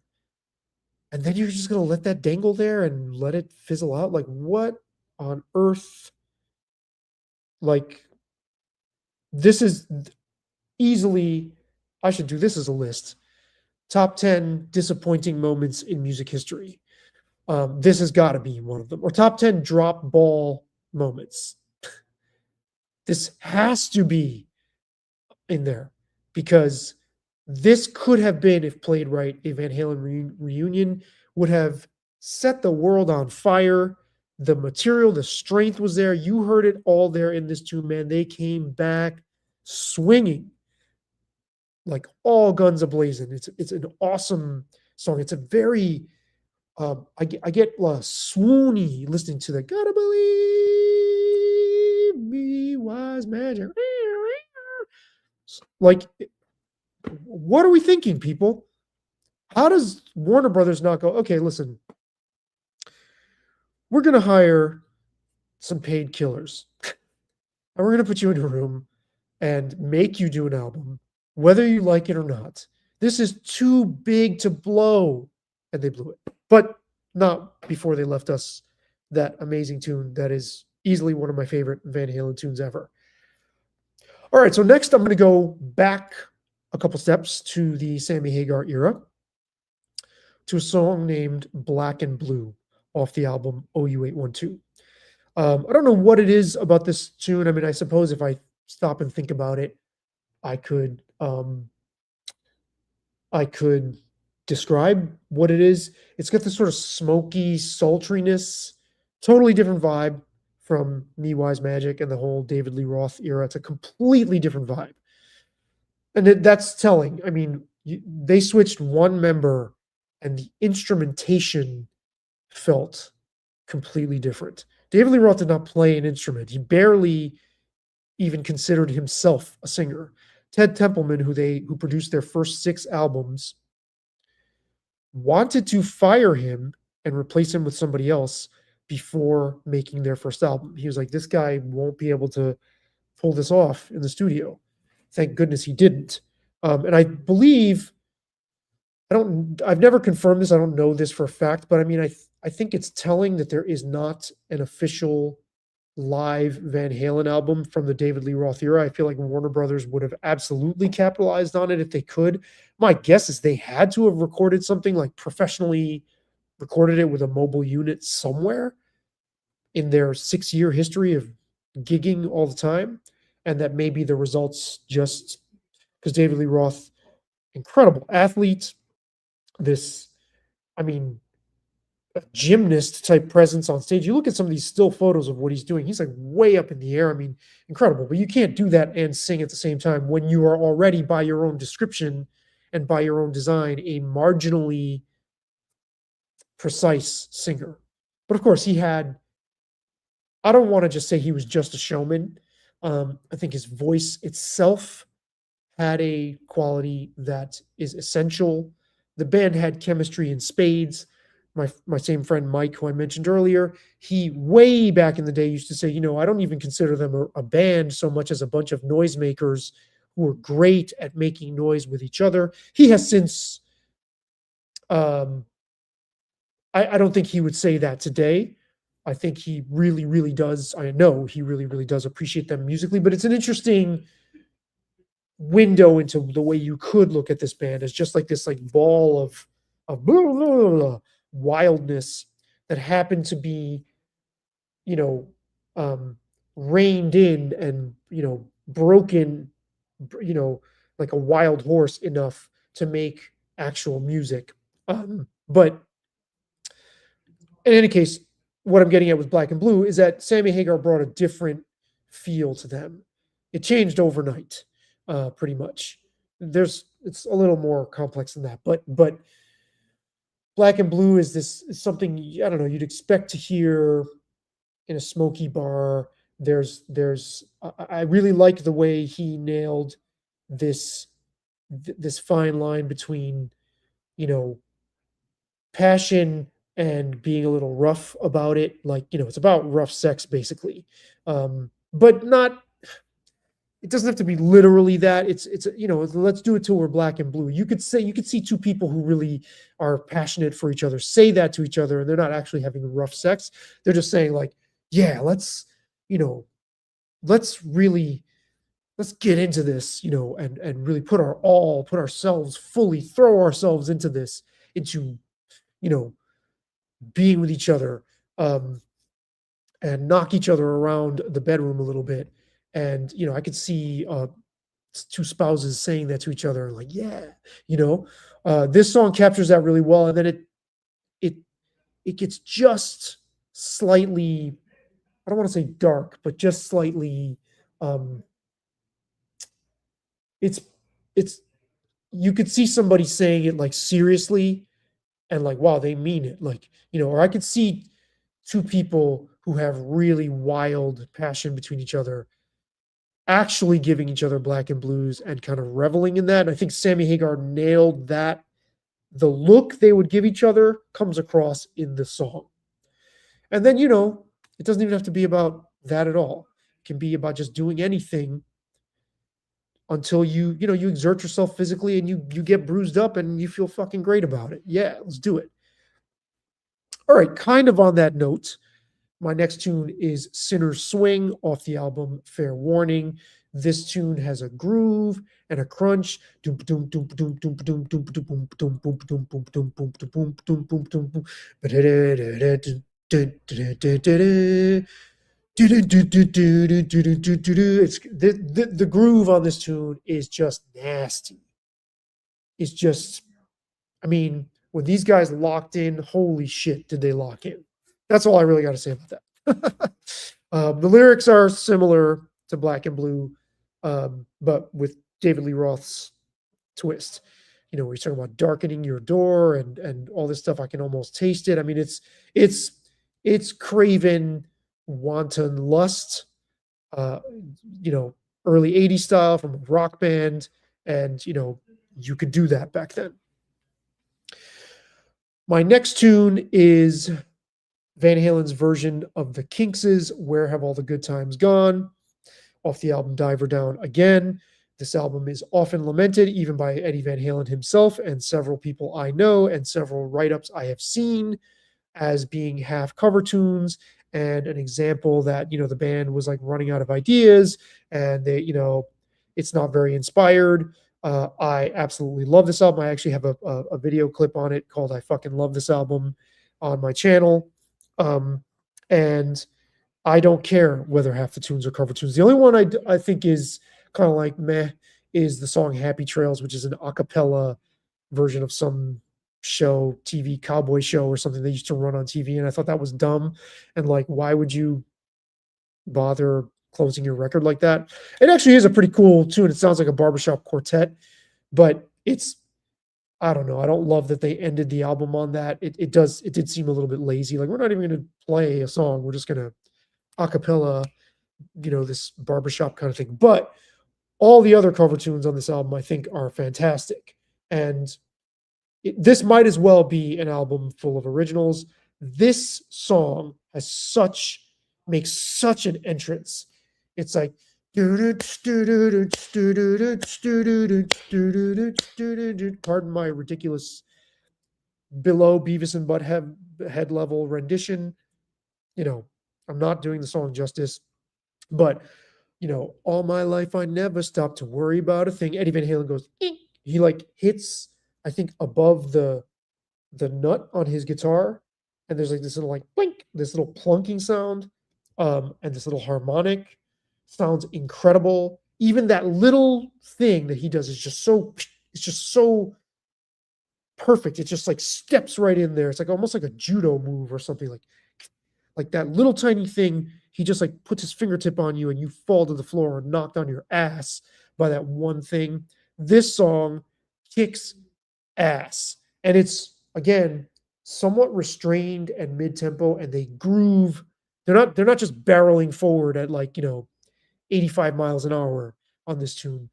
And then you're just gonna let that dangle there and let it fizzle out? Like, what on earth? Like, this is easily, I should do this as a list. Top 10 disappointing moments in music history. This has got to be one of them. Or top 10 drop ball moments. This has to be in there, because this could have been, if played right, a Van Halen reunion would have set the world on fire. The material, the strength was there. You heard it all there in this tune, man. They came back swinging like all guns a-blazing. It's an awesome song. It's a very, I get swoony listening to that. Gotta believe me, wise magic. Like, what are we thinking, people? How does Warner Brothers not go, okay, listen, we're going to hire some paid killers, and we're going to put you in a room and make you do an album, whether you like it or not. This is too big to blow. And they blew it. But not before they left us that amazing tune that is easily one of my favorite Van Halen tunes ever. All right, so next I'm going to go back a couple steps to the Sammy Hagar era. to a song named Black and Blue off the album OU812. I don't know what it is about this tune. I mean, I suppose if I stop and think about it, I could I could describe what it is. It's got this sort of smoky sultriness, totally different vibe from Me Wise Magic and the whole David Lee Roth era. It's a completely different vibe. And that's telling. I mean, they switched one member and the instrumentation felt completely different. David Lee Roth did not play an instrument. He barely even considered himself a singer. Ted Templeman, who produced their first 6 albums, wanted to fire him and replace him with somebody else before making their first album. He was like, this guy won't be able to pull this off in the studio. Thank goodness he didn't. And I believe, I've never confirmed this. I don't know this for a fact, but I mean, I think it's telling that there is not an official live Van Halen album from the David Lee Roth era. I feel like Warner Brothers would have absolutely capitalized on it if they could. My guess is they had to have recorded something, like professionally recorded it with a mobile unit somewhere in their 6-year history of gigging all the time. And that maybe the results just because David Lee Roth, incredible athlete, this, I mean, a gymnast type presence on stage. You look at some of these still photos of what he's doing. He's like way up in the air. I mean, incredible. But you can't do that and sing at the same time when you are already, by your own description and by your own design, a marginally precise singer. But of course, I don't want to just say he was just a showman. I think his voice itself had a quality that is essential. The band had chemistry in spades. My same friend Mike, who I mentioned earlier, he way back in the day used to say, I don't even consider them a band so much as a bunch of noisemakers who are great at making noise with each other. He has since, I don't think he would say that today. I think he really, really does. I know he really, really does appreciate them musically, but it's an interesting window into the way you could look at this band as just like this like ball of blah, blah, blah, blah, wildness that happened to be, reined in and, broken, like a wild horse enough to make actual music. But in any case, what I'm getting at with Black and Blue is that Sammy Hagar brought a different feel to them. It changed overnight, pretty much. It's a little more complex than that, but Black and Blue is something, I don't know, you'd expect to hear in a smoky bar. I really like the way he nailed this fine line between, passion and being a little rough about it. Like, it's about rough sex basically. But not, it doesn't have to be literally that. It's let's do it till we're black and blue. You could see two people who really are passionate for each other say that to each other, and they're not actually having rough sex. They're just saying like, yeah, let's get into this, and really put ourselves fully, throw ourselves into this, into, being with each other, and knock each other around the bedroom a little bit. And, I could see, two spouses saying that to each other, like, yeah, this song captures that really well. And then it gets just slightly, I don't want to say dark, but just slightly, it's, you could see somebody saying it like seriously and like, wow, they mean it. Like, or I could see two people who have really wild passion between each other actually giving each other black and blues and kind of reveling in that. And I think Sammy Hagar nailed that. The look they would give each other comes across in the song. And then, it doesn't even have to be about that at all. It can be about just doing anything until you exert yourself physically and you get bruised up and you feel fucking great about it. Yeah, let's do it. All right, kind of on that note, my next tune is Sinner's Swing off the album Fair Warning. This tune has a groove and a crunch. It's the groove on this tune is just nasty. It's just, I mean, when these guys locked in, holy shit, did they lock in? That's all I really got to say about that. The lyrics are similar to Black and Blue, but with David Lee Roth's twist. You know, where he's talking about darkening your door and all this stuff. I can almost taste it. I mean, it's craven, wanton lust. Uh, you know, early '80s style from a rock band, and you know, you could do that back then. My next tune is Van Halen's version of the Kinks' Where Have All the Good Times Gone, off the album Diver Down Again. This album is often lamented, even by Eddie Van Halen himself and several people I know and several write-ups I have seen, as being half cover tunes and an example that, you know, the band was like running out of ideas and they, you know, it's not very inspired. I absolutely love this album. I actually have a video clip on it called I Fucking Love This Album on my channel. And I don't care whether half the tunes are cover tunes. The only one I think is kind of like meh is the song Happy Trails, which is an a cappella version of some show, TV cowboy show or something they used to run on TV. And I thought that was dumb. And like, why would you bother closing your record like that? It actually is a pretty cool tune. It sounds like a barbershop quartet, but it's, I don't know. I don't love that they ended the album on that. It did seem a little bit lazy. Like, we're not even going to play a song. We're just going to a cappella, you know, this barbershop kind of thing. But all the other cover tunes on this album, I think, are fantastic. And this might as well be an album full of originals. This song makes such an entrance. It's like, pardon my ridiculous below Beavis and Butthead level rendition. You know, I'm not doing the song justice, but you know, all my life I never stopped to worry about a thing. Eddie Van Halen goes, "Eek." He like hits, I think, above the nut on his guitar, and there's like this little like blink, this little plunking sound, and this little harmonic sounds incredible. Even that little thing that he does is just so, it's just so perfect. It just like steps right in there. It's like almost like a judo move or something, like that little tiny thing. He just like puts his fingertip on you and you fall to the floor and knocked on your ass by that one thing. This song kicks ass. And it's, again, somewhat restrained and mid-tempo, and they groove. They're not just barreling forward at like, you know, 85 miles an hour on this tune.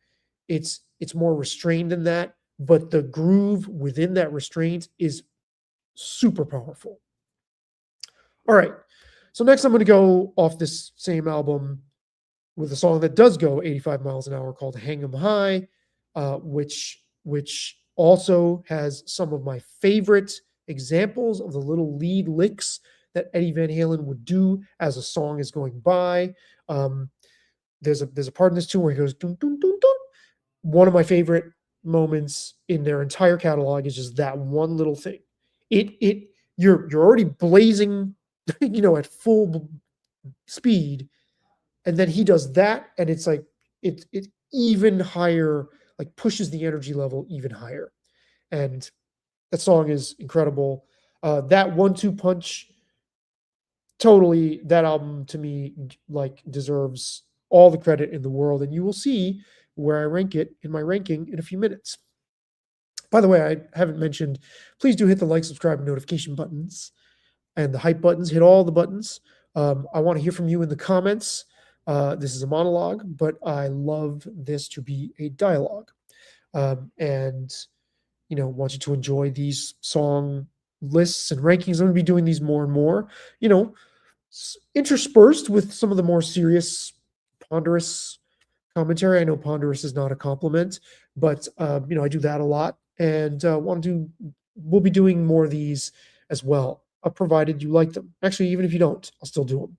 It's more restrained than that, but the groove within that restraint is super powerful. All right. So next I'm going to go off this same album with a song that does go 85 miles an hour called Hang 'em High, which also has some of my favorite examples of the little lead licks that Eddie Van Halen would do as a song is going by. There's a part in this tune where he goes dun, dun, dun, dun. One of my favorite moments in their entire catalog is just that one little thing. You're already blazing, you know, at full speed, and then he does that, and it's like it even higher, like pushes the energy level even higher. And that song is incredible. That 1-2 punch, totally, that album to me like deserves all the credit in the world, and you will see where I rank it in my ranking in a few minutes. By the way, I haven't mentioned, please do hit the like, subscribe, and notification buttons and the hype buttons. Hit all the buttons. I want to hear from you in the comments. This is a monologue, but I love this to be a dialogue. And, you know, want you to enjoy these song lists and rankings. I'm going to be doing these more and more, you know, interspersed with some of the more serious, ponderous commentary. I know ponderous is not a compliment, but, you know, I do that a lot, and we'll be doing more of these as well, provided you like them. Actually, even if you don't, I'll still do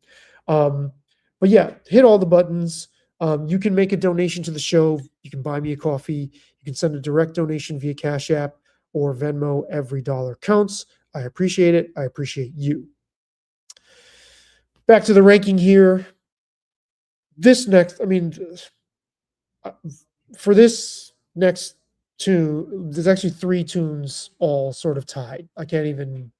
them. But yeah, hit all the buttons. You can make a donation to the show. You can buy me a coffee. You can send a direct donation via Cash App or Venmo. Every dollar counts. I appreciate it. I appreciate you. Back to the ranking here. This next, I mean, uh, for this next tune, there's actually 3 tunes all sort of tied. I can't even,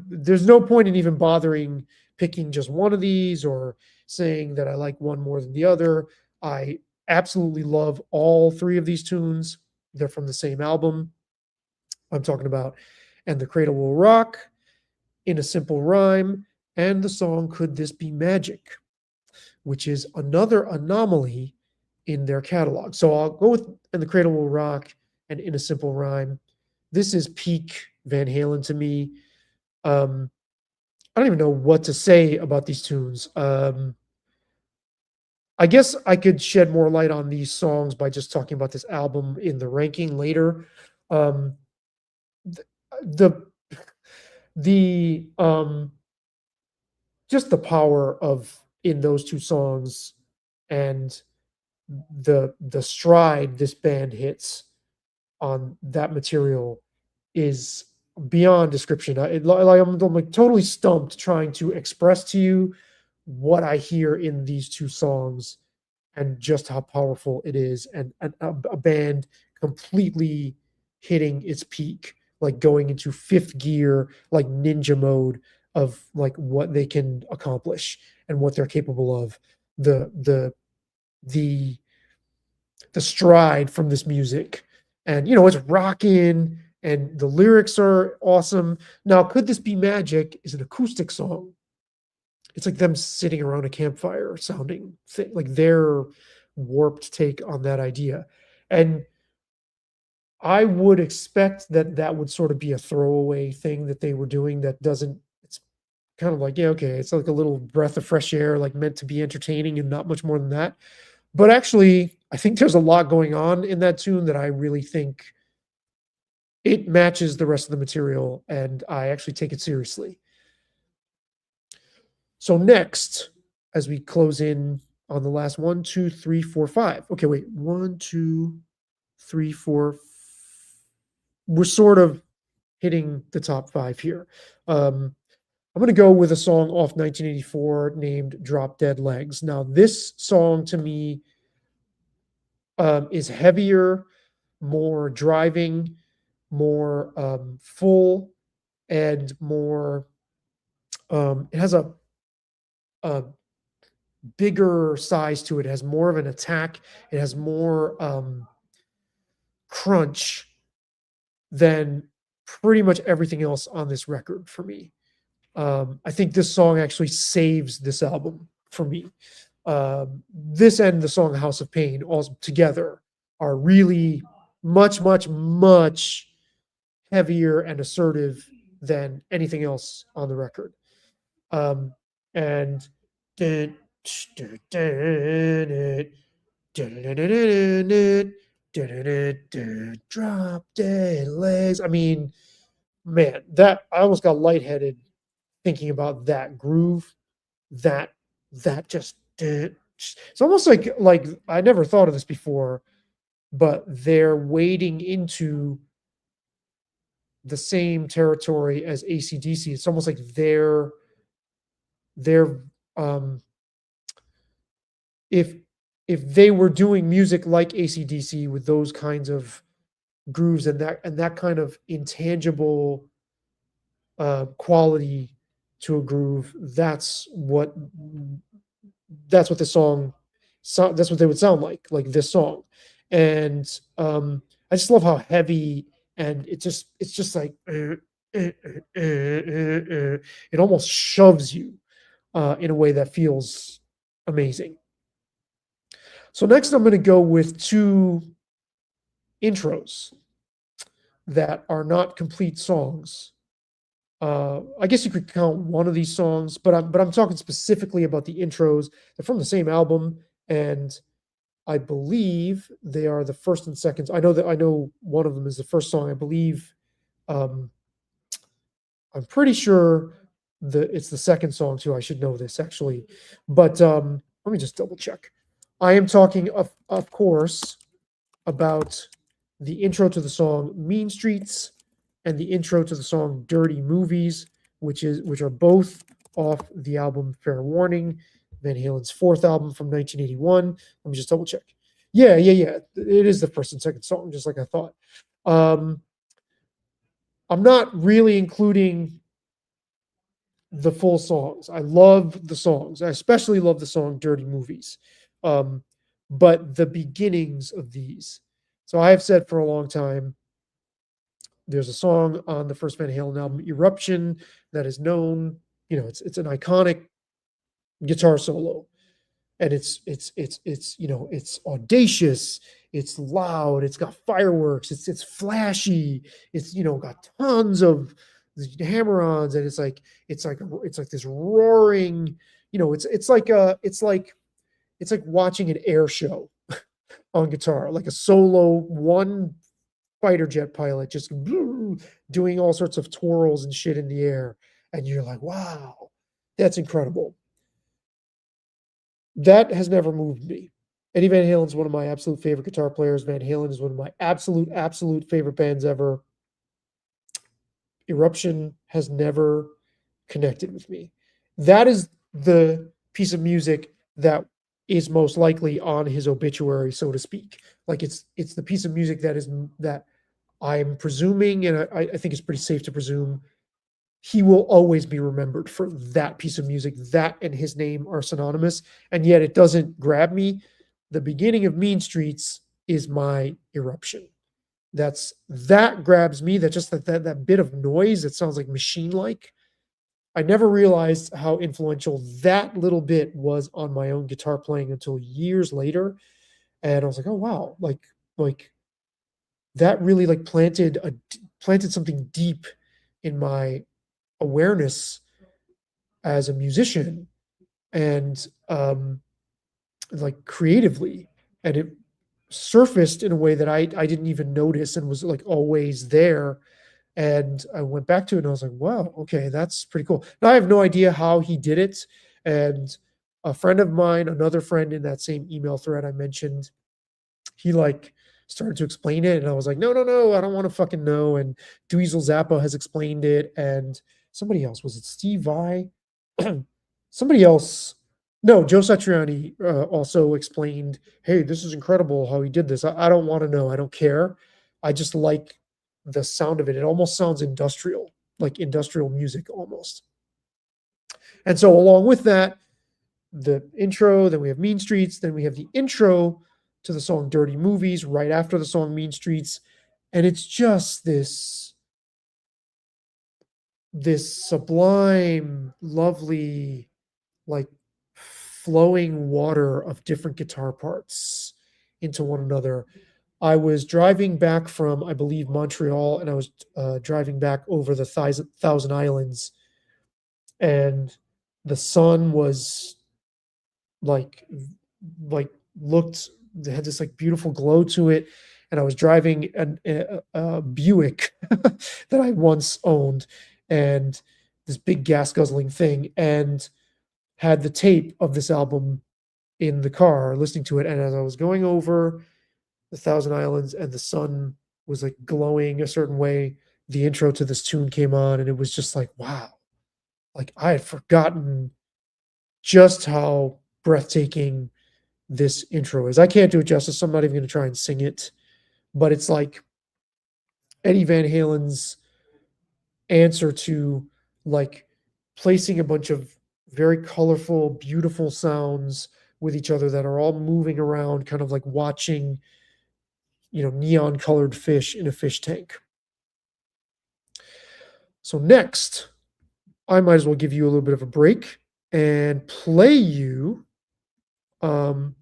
there's no point in even bothering picking just one of these or saying that I like one more than the other. I absolutely love all 3 of these tunes. They're from the same album. I'm talking about And the Cradle Will Rock, In a Simple Rhyme, and the song Could This Be Magic, which is another anomaly in their catalog. So I'll go with And the Cradle Will Rock and In a Simple Rhyme. This is peak Van Halen to me. I don't even know what to say about these tunes. I guess I could shed more light on these songs by just talking about this album in the ranking later. Um, the the just the power of in those 2 songs and the stride this band hits on that material is beyond description. I'm like totally stumped trying to express to you what I hear in these 2 songs and just how powerful it is, and a band completely hitting its peak, like going into 5th gear, like ninja mode of like what they can accomplish and what they're capable of. The the the the stride from this music, and it's rocking, and the lyrics are awesome. Now, Could This Be Magic is an acoustic song. It's like them sitting around a campfire sounding like their warped take on that idea. And I would expect that that would sort of be a throwaway thing that they were doing that doesn't, it's kind of like, yeah, okay, it's like a little breath of fresh air, like meant to be entertaining and not much more than that. But actually, I think there's a lot going on in that tune that I really think it matches the rest of the material, and I actually take it seriously. So next, as we close in on the last 1, 2, 3, 4, 5. Okay, wait. 1, 2, 3, 4. We're sort of hitting the top 5 here. I'm going to go with a song off 1984 named Drop Dead Legs. Now, this song to me is heavier, more driving, more full, and more, it has a bigger size to it. It has more of an attack. It has more crunch than pretty much everything else on this record for me. I think this song actually saves this album for me. This and the song House of Pain all together are really much, much, much heavier and assertive than anything else on the record. And drop dead legs. I mean, man, that I almost got lightheaded thinking about that groove. That just it's almost like I never thought of this before, but they're wading into the same territory as AC/DC. It's almost like they're if they were doing music like AC/DC with those kinds of grooves and that kind of intangible quality to a groove, that's what the song that's what they would sound like this song. And I just love how heavy, and it's just like it almost shoves you in a way that feels amazing. So next I'm going to go with 2 intros that are not complete songs. I guess you could count one of these songs, but I'm talking specifically about the intros. They're from the same album, and I believe they are the first and second. I know one of them is the first song. I believe I'm pretty sure it's the second song too. I should know this actually, but let me just double check. I am talking, of course, about the intro to the song Mean Streets and the intro to the song Dirty Movies, which are both off the album Fair Warning, Van Halen's fourth album from 1981. Let me just double check. Yeah, yeah, yeah. It is the first and second song, just like I thought. Um, I'm not really including the full songs. I love the songs. I especially love the song Dirty Movies. Um, but the beginnings of these. So I have said for a long time, there's a song on the first Van Halen album, Eruption, that is known. It's an iconic guitar solo, and it's audacious, it's loud, it's got fireworks, it's flashy, it's got tons of hammer-ons, and it's like this roaring. It's like watching an air show on guitar, like a solo one fighter jet pilot just doing all sorts of twirls and shit in the air, and you're like, wow, that's incredible. That has never moved me. Eddie Van Halen is one of my absolute favorite guitar players. Van Halen is one of my absolute favorite bands ever. Eruption has never connected with me. That is the piece of music that is most likely on his obituary, so to speak. Like it's the piece of music that I'm presuming, and I think it's pretty safe to presume, he will always be remembered for that piece of music. That and his name are synonymous, and yet it doesn't grab me. The beginning of Mean Streets is my Eruption. That grabs me. That just that bit of noise that sounds like machine-like. I never realized how influential that little bit was on my own guitar playing until years later, and I was like, oh wow, like that really like planted something deep in my awareness as a musician, and like creatively, and it surfaced in a way that I didn't even notice and was like always there. And I went back to it and I was like, wow, okay, that's pretty cool. Now I have no idea how he did it. And a friend of mine, another friend in that same email thread I mentioned, he like started to explain it, and I was like, no, no, no, I don't want to fucking know. And Dweezil Zappa has explained it, and somebody else, was it Steve Vai? Somebody else, no, Joe Satriani also explained, hey, this is incredible how he did this. I don't want to know, I don't care. I just like the sound of it. It almost sounds industrial, like industrial music almost. And so along with that, the intro, then we have Mean Streets, then we have the intro to the song Dirty Movies right after the song Mean Streets. And it's just this sublime, lovely, like flowing water of different guitar parts into one another. I was driving back from, I believe, Montreal, and I was driving back over the Thousand Islands, and the sun was like like looked had this like beautiful glow to it, and I was driving a Buick that I once owned, and this big gas guzzling thing, and had the tape of this album in the car listening to it. And as I was going over the Thousand Islands and the sun was like glowing a certain way, the intro to this tune came on, and it was just like, wow, like I had forgotten just how breathtaking this intro is. I can't do it justice, so I'm not even going to try and sing it, but it's like Eddie Van Halen's answer to like placing a bunch of very colorful, beautiful sounds with each other that are all moving around, kind of like watching, neon colored fish in a fish tank. So next, I might as well give you a little bit of a break and um,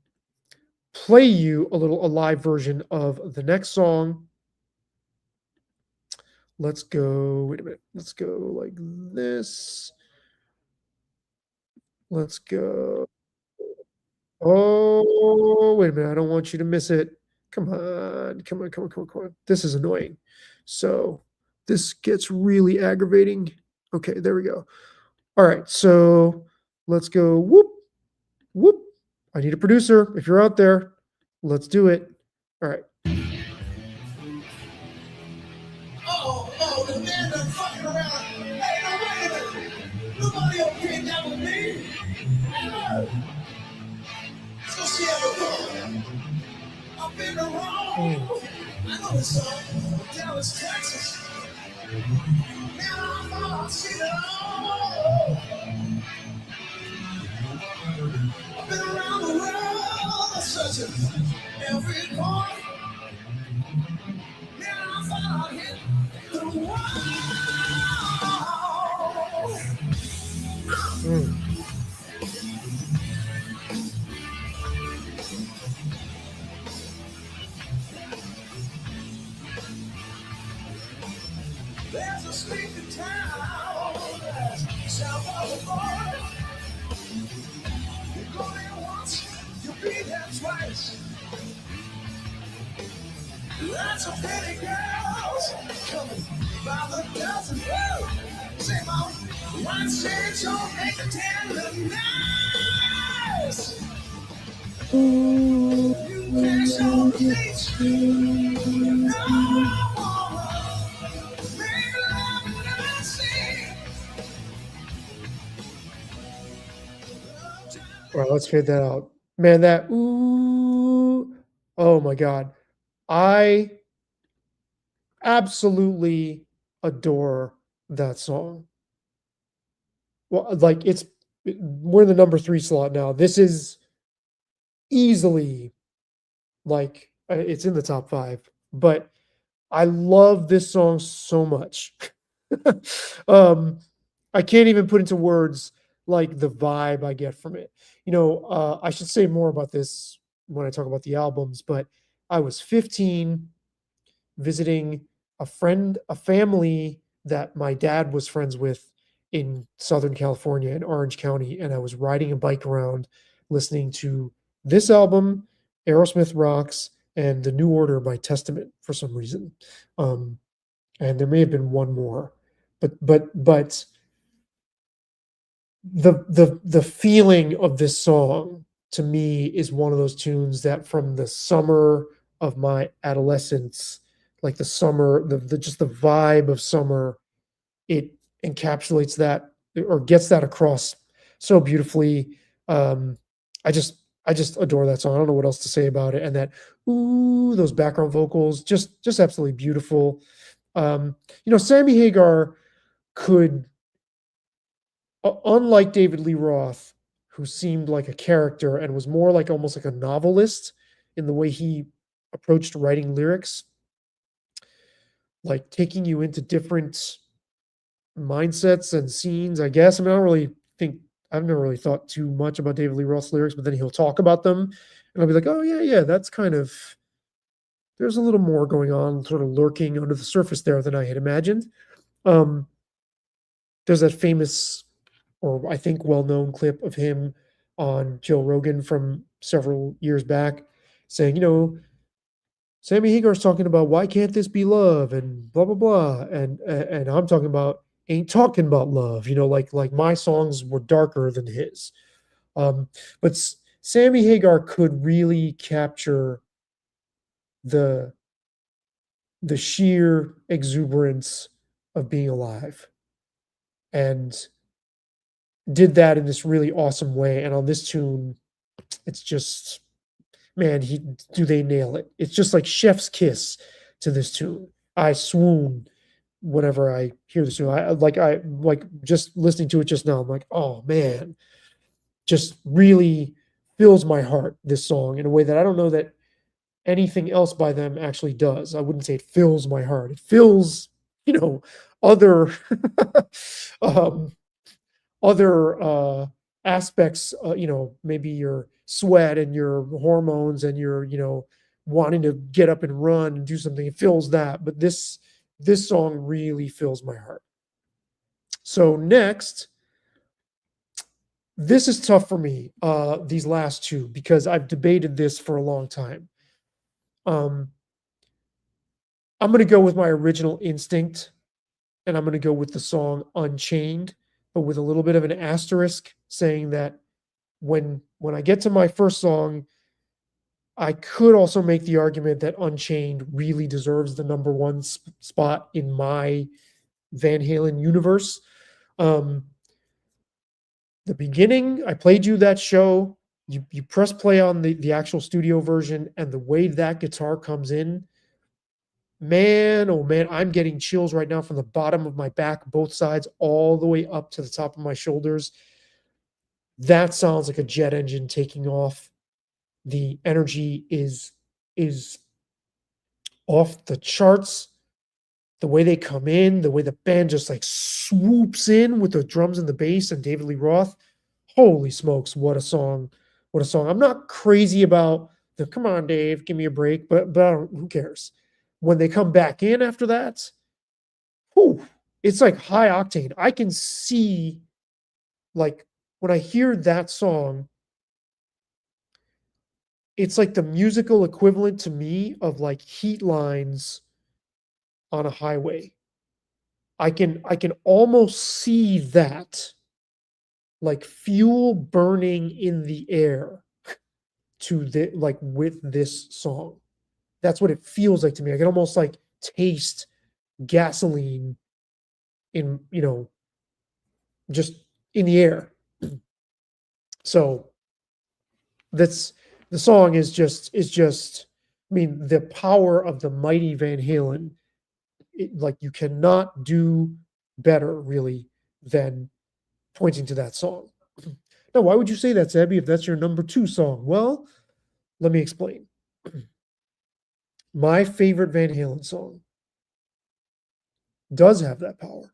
play you a live version of the next song. Let's go. Wait a minute. Let's go like this. Let's go. Oh, wait a minute. I don't want you to miss it. Come on. Come on. Come on. Come on. Come on. This is annoying. So this gets really aggravating. Okay, there we go. All right. So let's go. Whoop, whoop. I need a producer. If you're out there, let's do it. All right. Oh, the man done fucking around. Hey, no, wait a minute. Nobody okay that with me. Hey, let's go see how we're going. I've been around. I know this song. Dallas, Texas. Now I've seen it all. I've been around the world, searching every corner. Now I found hit the wall. There's a sleepy town south of the border. You go there once, you'll be there twice. Lots of pretty girls coming by the dozen. Woo! Say, Mom, one said so make the town look nice. You can show the beach. No, make love in the sea. All right, let's fade that out. Man, that ooh, oh my God. I absolutely adore that song. Well, like we're in the number 3 slot now. This is easily like it's in the top 5, but I love this song so much. um, I can't even put into words like the vibe I get from it. I should say more about this when I talk about the albums, but I was 15 visiting a family that my dad was friends with in Southern California in Orange County, and I was riding a bike around listening to this album, Aerosmith Rocks, and The New Order by Testament for some reason. And there may have been one more, but the feeling of this song to me is one of those tunes that from the summer of my adolescence, like the summer, the just the vibe of summer, it encapsulates that or gets that across so beautifully. Um, I just adore that song. I don't know what else to say about it. And that ooh, those background vocals, just absolutely beautiful. Sammy Hagar could, unlike David Lee Roth, who seemed like a character and was more like almost like a novelist in the way he approached writing lyrics, like taking you into different mindsets and scenes, I guess. I mean, I've never really thought too much about David Lee Roth's lyrics, but then he'll talk about them and I'll be like, oh, yeah, that's kind of, there's a little more going on, sort of lurking under the surface there than I had imagined. Um, there's that famous, or I think well-known clip of him on Joe Rogan from several years back saying, Sammy Hagar's talking about why can't this be love and blah blah blah, and I'm talking about ain't talking about love. Like my songs were darker than his. But Sammy Hagar could really capture the the sheer exuberance of being alive, and did that in this really awesome way. And on this tune, it's just, man, do they nail it? It's just like chef's kiss to this tune. I swoon whenever I hear this tune. I like just listening to it just now. I'm like, oh man, just really fills my heart, this song, in a way that I don't know that anything else by them actually does. I wouldn't say it fills my heart. It fills, other um other aspects, maybe your sweat and your hormones and your, wanting to get up and run and do something. It fills that, but this song really fills my heart. So next, this is tough for me, these last two, because I've debated this for a long time. I'm going to go with my original instinct, and I'm going to go with the song Unchained, but with a little bit of an asterisk saying that when I get to my first song, I could also make the argument that Unchained really deserves the number one spot in my Van Halen universe. Um, the beginning, I played you that show. You press play on the actual studio version, and the way that guitar comes in, man, oh man, I'm getting chills right now from the bottom of my back, both sides, all the way up to the top of my shoulders. That sounds like a jet engine taking off. The energy is off the charts. The way they come in, the way the band just like swoops in with the drums and the bass and David Lee Roth. Holy smokes, what a song. What a song. I'm not crazy about the come on, Dave, give me a break, but I don't, who cares? When they come back in after that, whew, it's like high octane. I can see, like, when I hear that song, it's like the musical equivalent to me of like heat lines on a highway. I can almost see that, like fuel burning in the air to the like with this song. That's what it feels like to me. I can almost like taste gasoline in, just in the air. So that's the song is just I mean, the power of the mighty Van Halen, like you cannot do better really than pointing to that song. Now, why would you say that, Sebby, if that's your number two song? Well, let me explain. My favorite Van Halen song does have that power.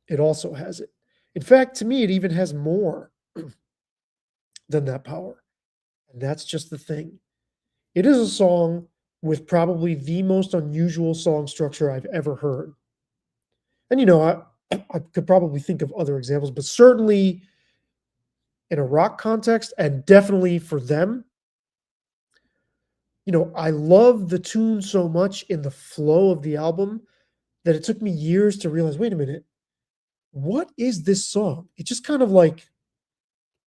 It also has it. In fact, to me, it even has more than that power. And that's just the thing. It is a song with probably the most unusual song structure I've ever heard. And, I could probably think of other examples, but certainly in a rock context, and definitely for them, I love the tune so much in the flow of the album that it took me years to realize, wait a minute, what is this song? It just kind of like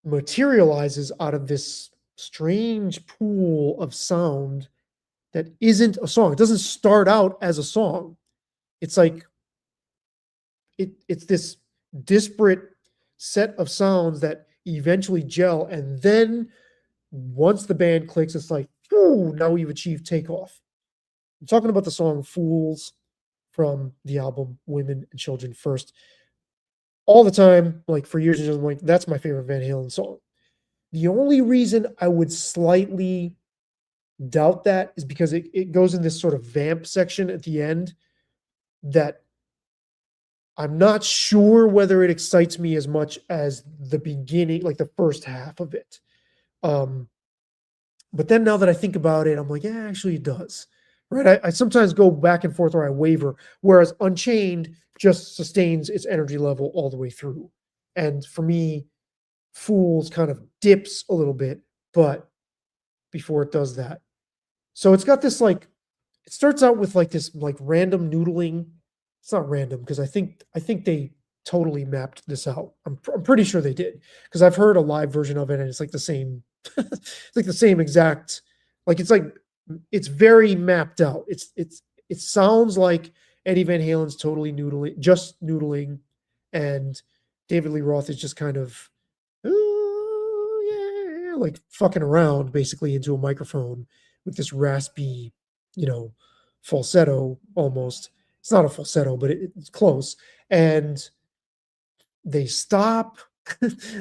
materializes out of this strange pool of sound that isn't a song. It doesn't start out as a song. It's like it's this disparate set of sounds that eventually gel, and then once the band clicks, it's like, ooh, now we've achieved takeoff. I'm talking about the song Fools from the album Women and Children First. All the time, like for years and years, I'm like, that's my favorite Van Halen song. The only reason I would slightly doubt that is because it goes in this sort of vamp section at the end that I'm not sure whether it excites me as much as the beginning, like the first half of it. But then now that I think about it, I'm like, yeah, actually it does. Right? I sometimes go back and forth or I waver, whereas Unchained just sustains its energy level all the way through. And for me, Fools kind of dips a little bit, but before it does that. So it's got this like it starts out with like this like random noodling. It's not random because I think they totally mapped this out. I'm pretty sure they did because I've heard a live version of it and it's like the same it's like the same exact like it's very mapped out. It sounds like Eddie Van Halen's totally noodling, and David Lee Roth is just kind of oh yeah, like fucking around basically into a microphone with this raspy, you know, falsetto almost. It's not a falsetto, but it's close. And they stop.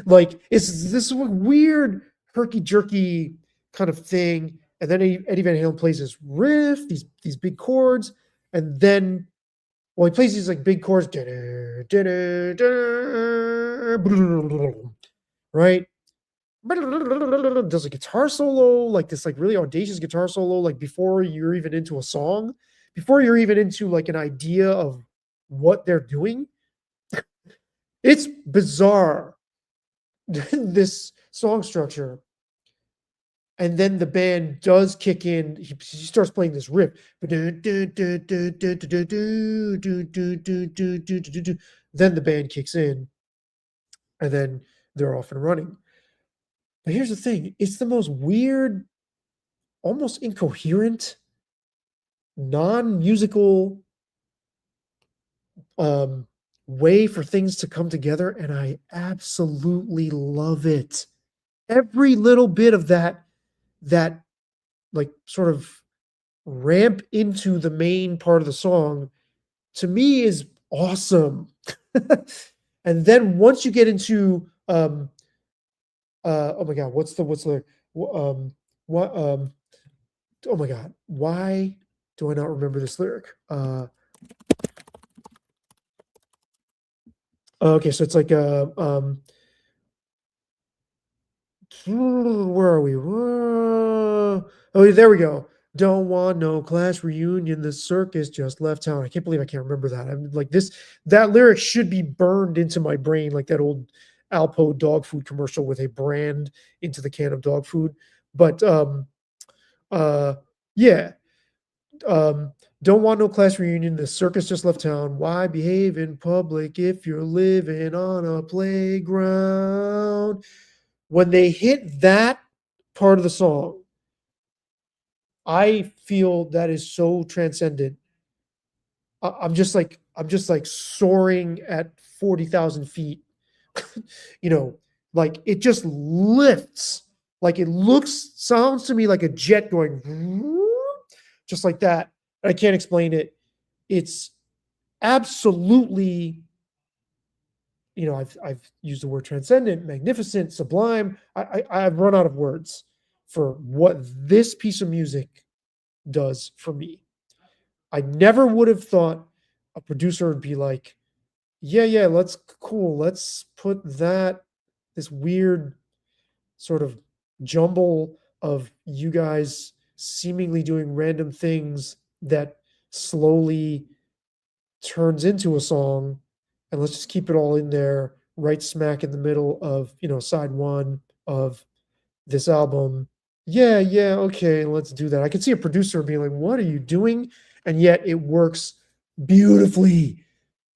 Like it's this weird herky jerky kind of thing. And then Eddie Van Halen plays this riff, these big chords, and then he plays these like big chords, right? Does a guitar solo, like this like really audacious guitar solo, like before you're even into a song, before you're even into like an idea of what they're doing. It's bizarre, this song structure. And then the band does kick in. He starts playing this riff. Then the band kicks in, and then they're off and running. But here's the thing, it's the most weird, almost incoherent, non-musical um, way for things to come together, and I absolutely love it. Every little bit of that like sort of ramp into the main part of the song to me is awesome. And then once you get into oh my god, what's the what oh my god, why do I not remember this lyric? Okay, so it's like where are we? Oh, there we go. Don't want no class reunion. The circus just left town. I can't believe I can't remember that. I'm like this. That lyric should be burned into my brain, like that old Alpo dog food commercial with a brand into the can of dog food. But uh, yeah. Um, don't want no class reunion. The circus just left town. Why behave in public if you're living on a playground? When they hit that part of the song, I feel that is so transcendent. I'm just like soaring at 40,000 feet. you know, like it just lifts. Like it sounds to me like a jet going just like that. I can't explain it. It's absolutely, I've used the word transcendent, magnificent, sublime. I've run out of words for what this piece of music does for me. I never would have thought a producer would be like, yeah, let's put this weird sort of jumble of you guys seemingly doing random things that slowly turns into a song, and let's just keep it all in there right smack in the middle of side one of this album. Yeah, okay, let's do that. I can see a producer being like, what are you doing? And yet it works beautifully.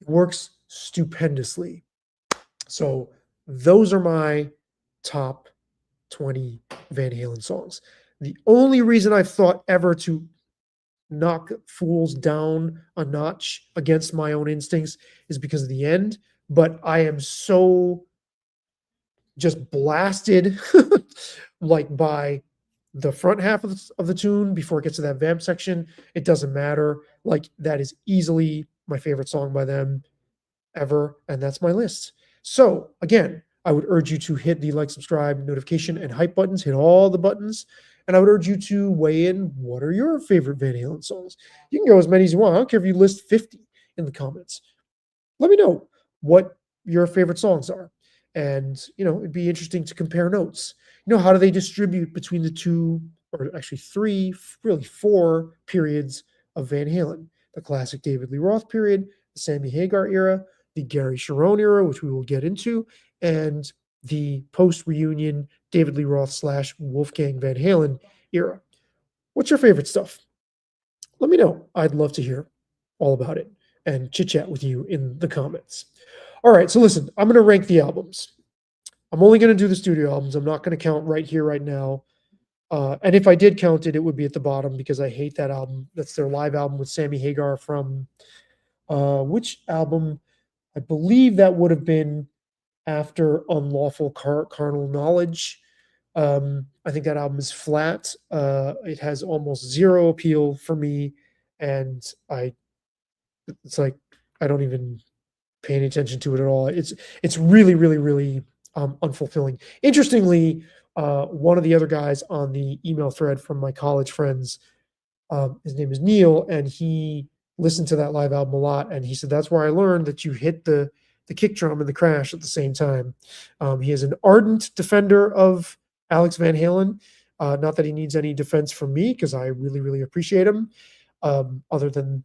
It works stupendously. So those are my top 20 Van Halen songs. The only reason I've thought ever to knock fools down a notch against my own instincts is because of the end. But I am so just blasted like by the front half of the tune before it gets to that vamp section. It doesn't matter. Like that is easily my favorite song by them ever, and that's my list. So again, I would urge you to hit the like, subscribe, notification, and hype buttons. Hit all the buttons, and I would urge you to weigh in. What are your favorite Van Halen songs? You can go as many as you want. I don't care if you list 50 in the comments. Let me know what your favorite songs are, and it'd be interesting to compare notes. How do they distribute between the two, or actually three, really four periods of Van Halen? The classic David Lee Roth period, the Sammy Hagar era, the Gary Sharon era, which we will get into, and the post-reunion David Lee Roth / Wolfgang Van Halen era. What's your favorite stuff? Let me know. I'd love to hear all about it and chit-chat with you in the comments. All right, so listen, I'm going to rank the albums. I'm only going to do the studio albums. I'm not going to count right here, right now. And if I did count it, it would be at the bottom because I hate that album. That's their live album with Sammy Hagar from which album? I believe that would have been after Unlawful Carnal Knowledge. I think that album is flat. It has almost zero appeal for me, and it's like I don't even pay any attention to it at all. It's really, really, really unfulfilling. Interestingly, one of the other guys on the email thread from my college friends, his name is Neil, and he listened to that live album a lot, and he said that's where I learned that you hit the kick drum and the crash at the same time. He is an ardent defender of Alex Van Halen. Not that he needs any defense from me, because I really, really appreciate him. Other than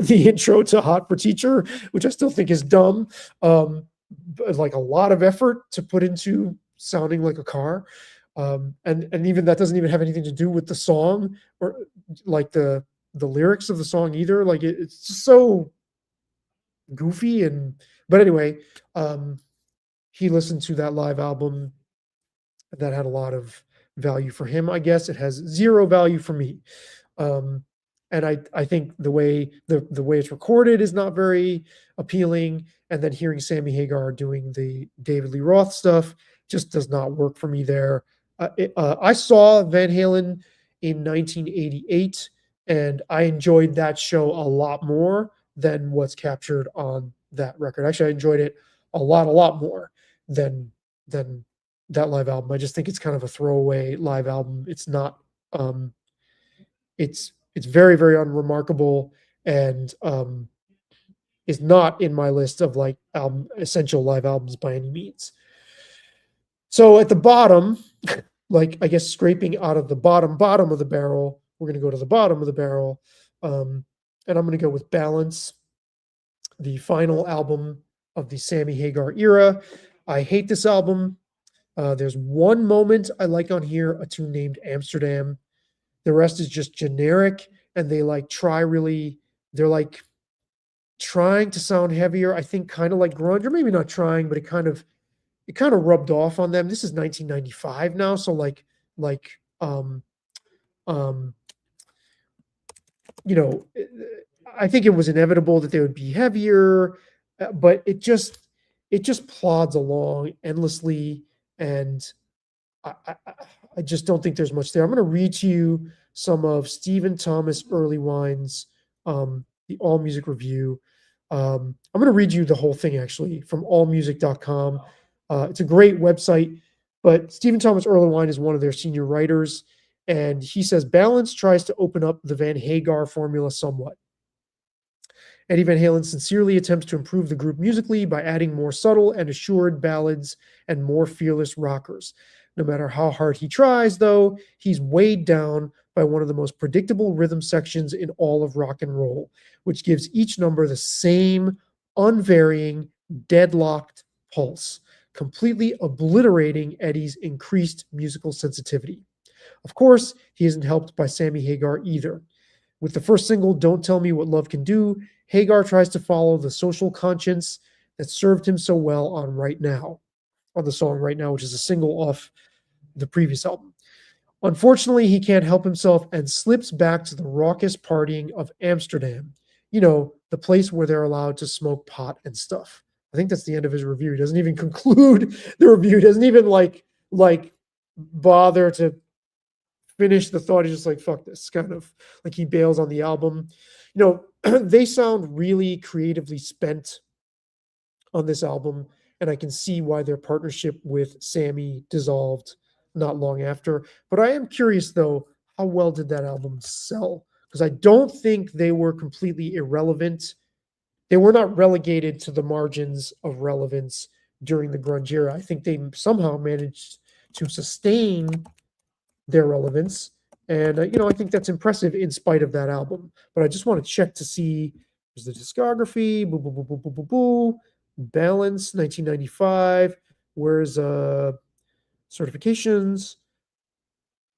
the intro to Hot for Teacher, which I still think is dumb. Like a lot of effort to put into sounding like a car. And even that doesn't even have anything to do with the song or like the lyrics of the song either. Like it's just so goofy. But anyway, he listened to that live album that had a lot of value for him. I guess it has zero value for me. Um, and I think the way it's recorded is not very appealing. And then hearing Sammy Hagar doing the David Lee Roth stuff just does not work for me there. I saw Van Halen in 1988, and I enjoyed that show a lot more than what's captured on that record. Actually, I enjoyed it a lot more than than that live album. I just think it's kind of a throwaway live album. It's not it's very, very unremarkable, and is not in my list of like essential live albums by any means. So at the bottom, like I guess scraping out of the bottom of the barrel, we're going to go to the bottom of the barrel, and I'm going to go with Balance, the final album of the Sammy Hagar era. I hate this album. There's one moment I like on here, a tune named Amsterdam. The rest is just generic, and they like they're like trying to sound heavier. I think kind of like grunge, or maybe not trying, but it kind of rubbed off on them. This is 1995 now, so like um um you know, I think it was inevitable that they would be heavier, but it just plods along endlessly, and I, I, I just don't think there's much there. I'm going to read to you some of Stephen Thomas Earlywine's the All Music Review. I'm going to read you the whole thing actually from allmusic.com. It's a great website, but Stephen Thomas Earlywine is one of their senior writers, and he says Balance tries to open up the Van Hagar formula somewhat. Eddie Van Halen sincerely attempts to improve the group musically by adding more subtle and assured ballads and more fearless rockers. No matter how hard he tries, though, he's weighed down by one of the most predictable rhythm sections in all of rock and roll, which gives each number the same unvarying, deadlocked pulse, completely obliterating Eddie's increased musical sensitivity. Of course, he isn't helped by Sammy Hagar either. With the first single, Don't Tell Me What Love Can Do, Hagar tries to follow the social conscience that served him so well on the song Right Now, which is a single off the previous album. Unfortunately, he can't help himself and slips back to the raucous partying of Amsterdam, the place where they're allowed to smoke pot and stuff. I think that's the end of his review. He doesn't even conclude the review. He doesn't even like bother to finish the thought. He's just like, fuck this, kind of like he bails on the album. They sound really creatively spent on this album, and I can see why their partnership with Sammy dissolved not long after. But I am curious, though, how well did that album sell? Because I don't think they were completely irrelevant. They were not relegated to the margins of relevance during the grunge era. I think they somehow managed to sustain their relevance. And, I think that's impressive in spite of that album. But I just want to check to see, there's the discography, boo, boo, boo, boo, boo, boo, boo, Balance, 1995. Where's certifications?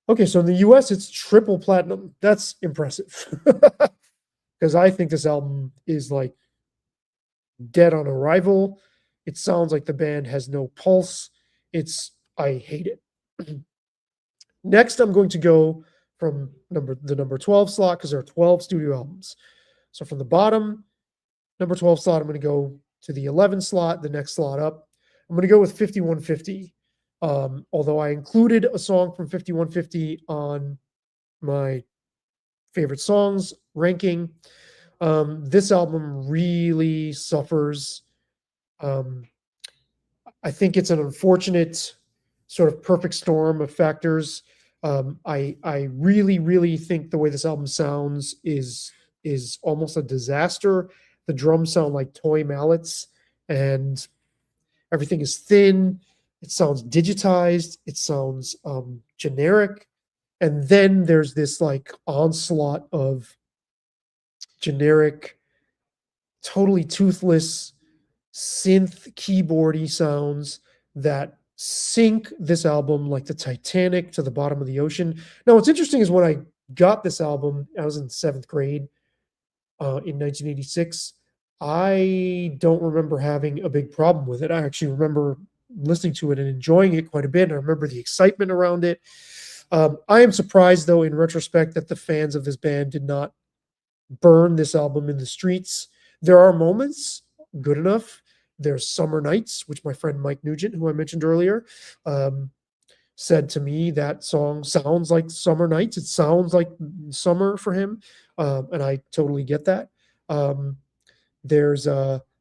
Okay, so in the US, it's triple platinum. That's impressive. Because I think this album is like dead on arrival. It sounds like the band has no pulse. I hate it. Next, I'm going to go from the number 12 slot, because there are 12 studio albums. So from the bottom, number 12 slot, I'm going to go to the 11 slot, the next slot up. I'm going to go with 5150. Although I included a song from 5150 on my favorite songs ranking, this album really suffers. I think it's an unfortunate sort of perfect storm of factors. I really, really think the way this album sounds is almost a disaster. The drums sound like toy mallets, and everything is thin. It sounds digitized. It sounds generic. And then there's this like onslaught of generic, totally toothless synth keyboardy sounds that sink this album like the Titanic to the bottom of the ocean. Now, what's interesting is when I got this album, I was in 7th grade in 1986. I don't remember having a big problem with it. I actually remember listening to it and enjoying it quite a bit. And I remember the excitement around it. I am surprised, though, in retrospect, that the fans of this band did not burn this album in the streets. There are moments, good enough. There's Summer Nights, which my friend Mike Nugent, who I mentioned earlier, said to me that song sounds like Summer Nights. It sounds like summer for him, and I totally get that. There's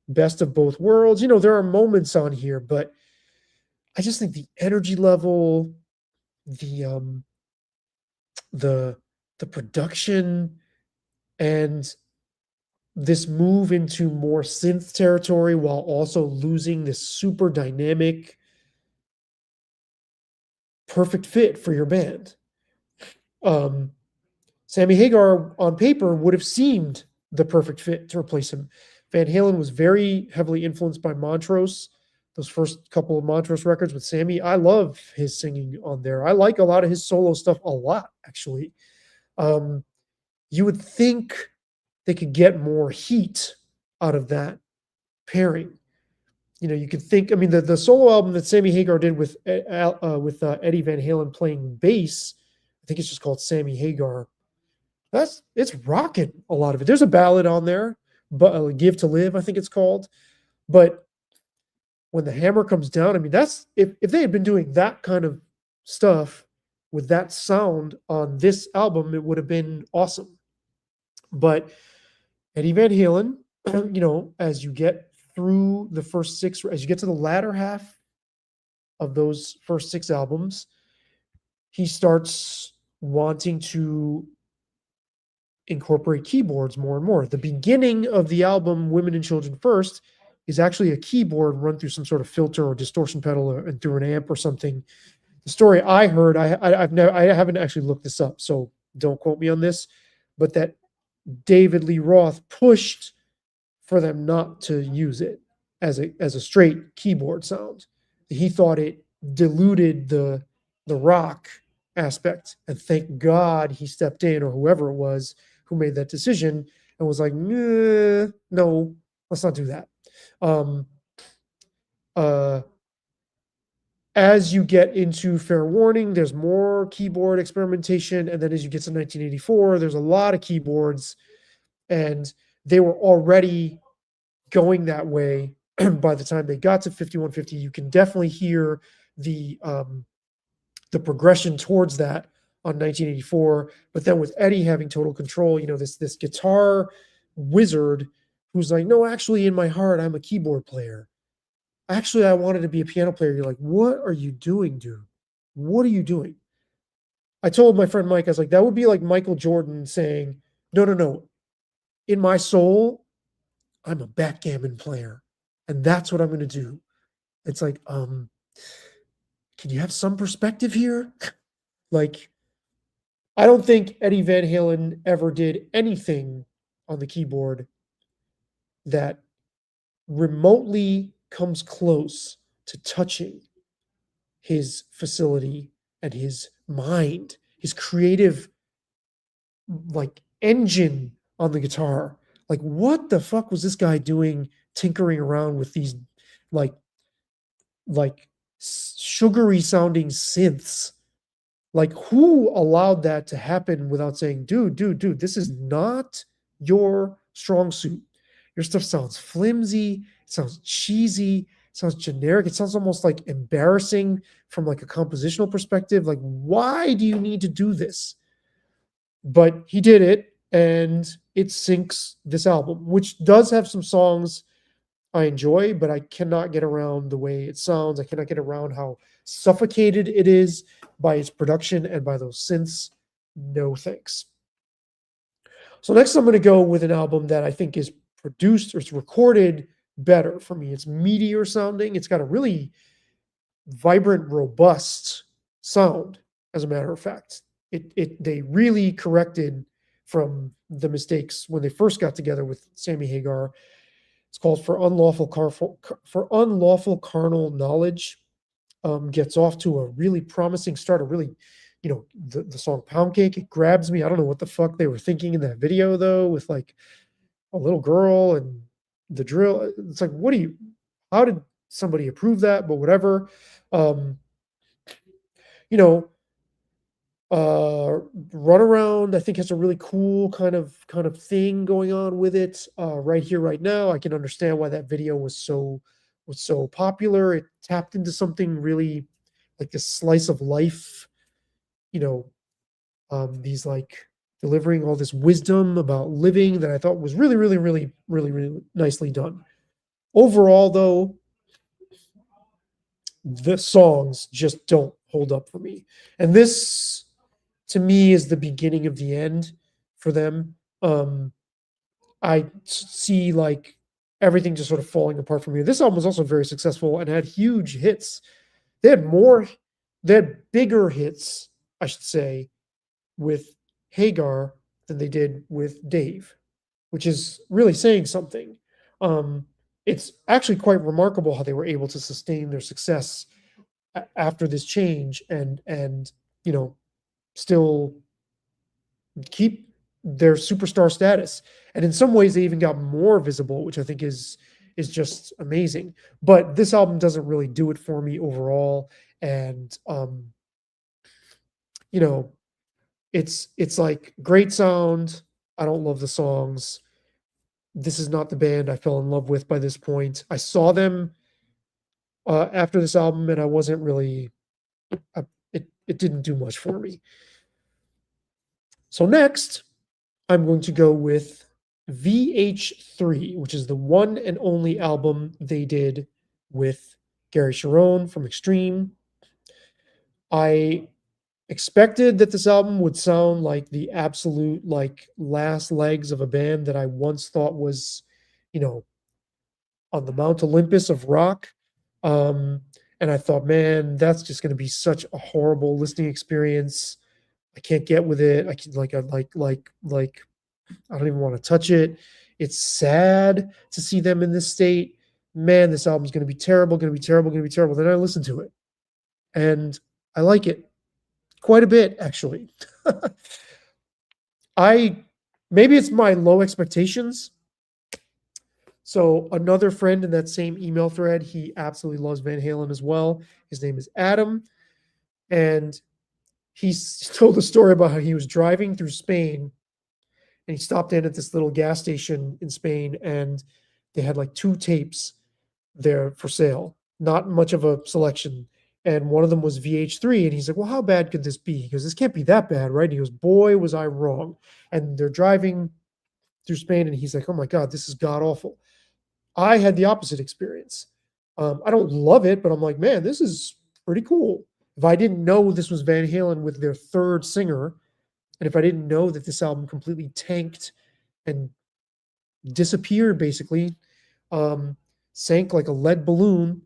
Best of Both Worlds. You know, there are moments on here, but I just think the energy level, the the production, and this move into more synth territory while also losing this super dynamic, perfect fit for your band. Sammy Hagar on paper would have seemed the perfect fit to replace him. Van Halen was very heavily influenced by Montrose. Those first couple of Montrose records with Sammy, I love his singing on there. I like a lot of his solo stuff a lot, actually. You would think they could get more heat out of that pairing. You know, you could think. I mean, the solo album that Sammy Hagar did with Eddie Van Halen playing bass, I think it's just called Sammy Hagar. It's rocking a lot of it. There's a ballad on there, but Give to Live, I think it's called. But when the hammer comes down, I mean, that's if they had been doing that kind of stuff with that sound on this album, it would have been awesome. But Eddie Van Halen, you know, as you get through the first six, as you get to the latter half of those first six albums, he starts wanting to incorporate keyboards more and more. The beginning of the album, Women and Children First, is actually a keyboard run through some sort of filter or distortion pedal and through an amp or something. The story I heard, I haven't actually looked this up, so don't quote me on this, but that David Lee Roth pushed for them not to use it as a straight keyboard sound. He thought it diluted the rock aspect, and thank God he stepped in, or whoever it was who made that decision, and was like, no, let's not do that. As you get into Fair Warning, there's more keyboard experimentation, and then as you get to 1984, there's a lot of keyboards, and they were already going that way by the time they got to 5150. You can definitely hear the progression towards that on 1984. But then with Eddie having total control, you know, this guitar wizard who's like, no, actually, in my heart, I'm a keyboard player. Actually, I wanted to be a piano player. You're like, what are you doing, dude? What are you doing? I told my friend Mike, I was like, that would be like Michael Jordan saying, no. In my soul, I'm a backgammon player, and that's what I'm going to do. It's like, can you have some perspective here? Like, I don't think Eddie Van Halen ever did anything on the keyboard that remotely comes close to touching his facility and his mind, his creative, like, engine on the guitar. Like, what the fuck was this guy doing tinkering around with these like sugary sounding synths? Like, who allowed that to happen without saying, dude, this is not your strong suit. Your stuff sounds flimsy, it sounds cheesy, it sounds generic, it sounds almost like embarrassing from like a compositional perspective. Like, why do you need to do this? But he did it, and it sinks this album, which does have some songs I enjoy, but I cannot get around the way it sounds. I cannot get around how suffocated it is by its production and by those synths. No thanks. So next I'm going to go with an album that I think is produced or it's recorded better for me. It's meatier sounding. It's got a really vibrant, robust sound, as a matter of fact. They really corrected from the mistakes when they first got together with Sammy Hagar. It's called For Unlawful Carnal Knowledge. Gets off to a really promising start. A really, you know, the song Pound Cake, it grabs me. I don't know what the fuck they were thinking in that video, though, with like a little girl and the drill. It's like, how did somebody approved that, but whatever. Um, you know, uh, Run Around, I think, has a really cool kind of thing going on with it. Right here, right now, I can understand why that video was so popular. It tapped into something really like this slice of life, you know, these like delivering all this wisdom about living that I thought was really, really, really, really, really nicely done. Overall, though, the songs just don't hold up for me. And this, to me, is the beginning of the end for them. I see like everything just sort of falling apart from here. This album was also very successful and had huge hits. They had more, they had bigger hits, I should say, with Hagar than they did with Dave, which is really saying something. Um, it's actually quite remarkable how they were able to sustain their success after this change and you know still keep their superstar status. And in some ways, they even got more visible, which I think is just amazing. But this album doesn't really do it for me overall, and you know, it's like great sound. I don't love the songs. This is not the band I fell in love with by this point. I saw them after this album, and I wasn't really. It didn't do much for me. So next, I'm going to go with VH3, which is the one and only album they did with Gary Cherone from Extreme. I expected that this album would sound like the absolute like last legs of a band that I once thought was, you know, on the Mount Olympus of rock. And I thought, man, that's just going to be such a horrible listening experience. I can't get with it. I can like I don't even want to touch it. It's sad to see them in this state. Man, this album's going to be terrible, going to be terrible, going to be terrible. Then I listen to it and I like it quite a bit, actually. I maybe it's my low expectations. So another friend in that same email thread, he absolutely loves Van Halen as well. His name is Adam, and he's told a story about how he was driving through Spain and he stopped in at this little gas station in Spain and they had like two tapes there for sale, not much of a selection. And one of them was VH3. And he's like, well, how bad could this be? He goes, this can't be that bad, right? And he goes, boy, was I wrong. And they're driving through Spain and he's like, oh my God, this is god awful. I had the opposite experience. I don't love it, but I'm like, man, this is pretty cool. If I didn't know this was Van Halen with their third singer, and if I didn't know that this album completely tanked and disappeared, basically, sank like a lead balloon,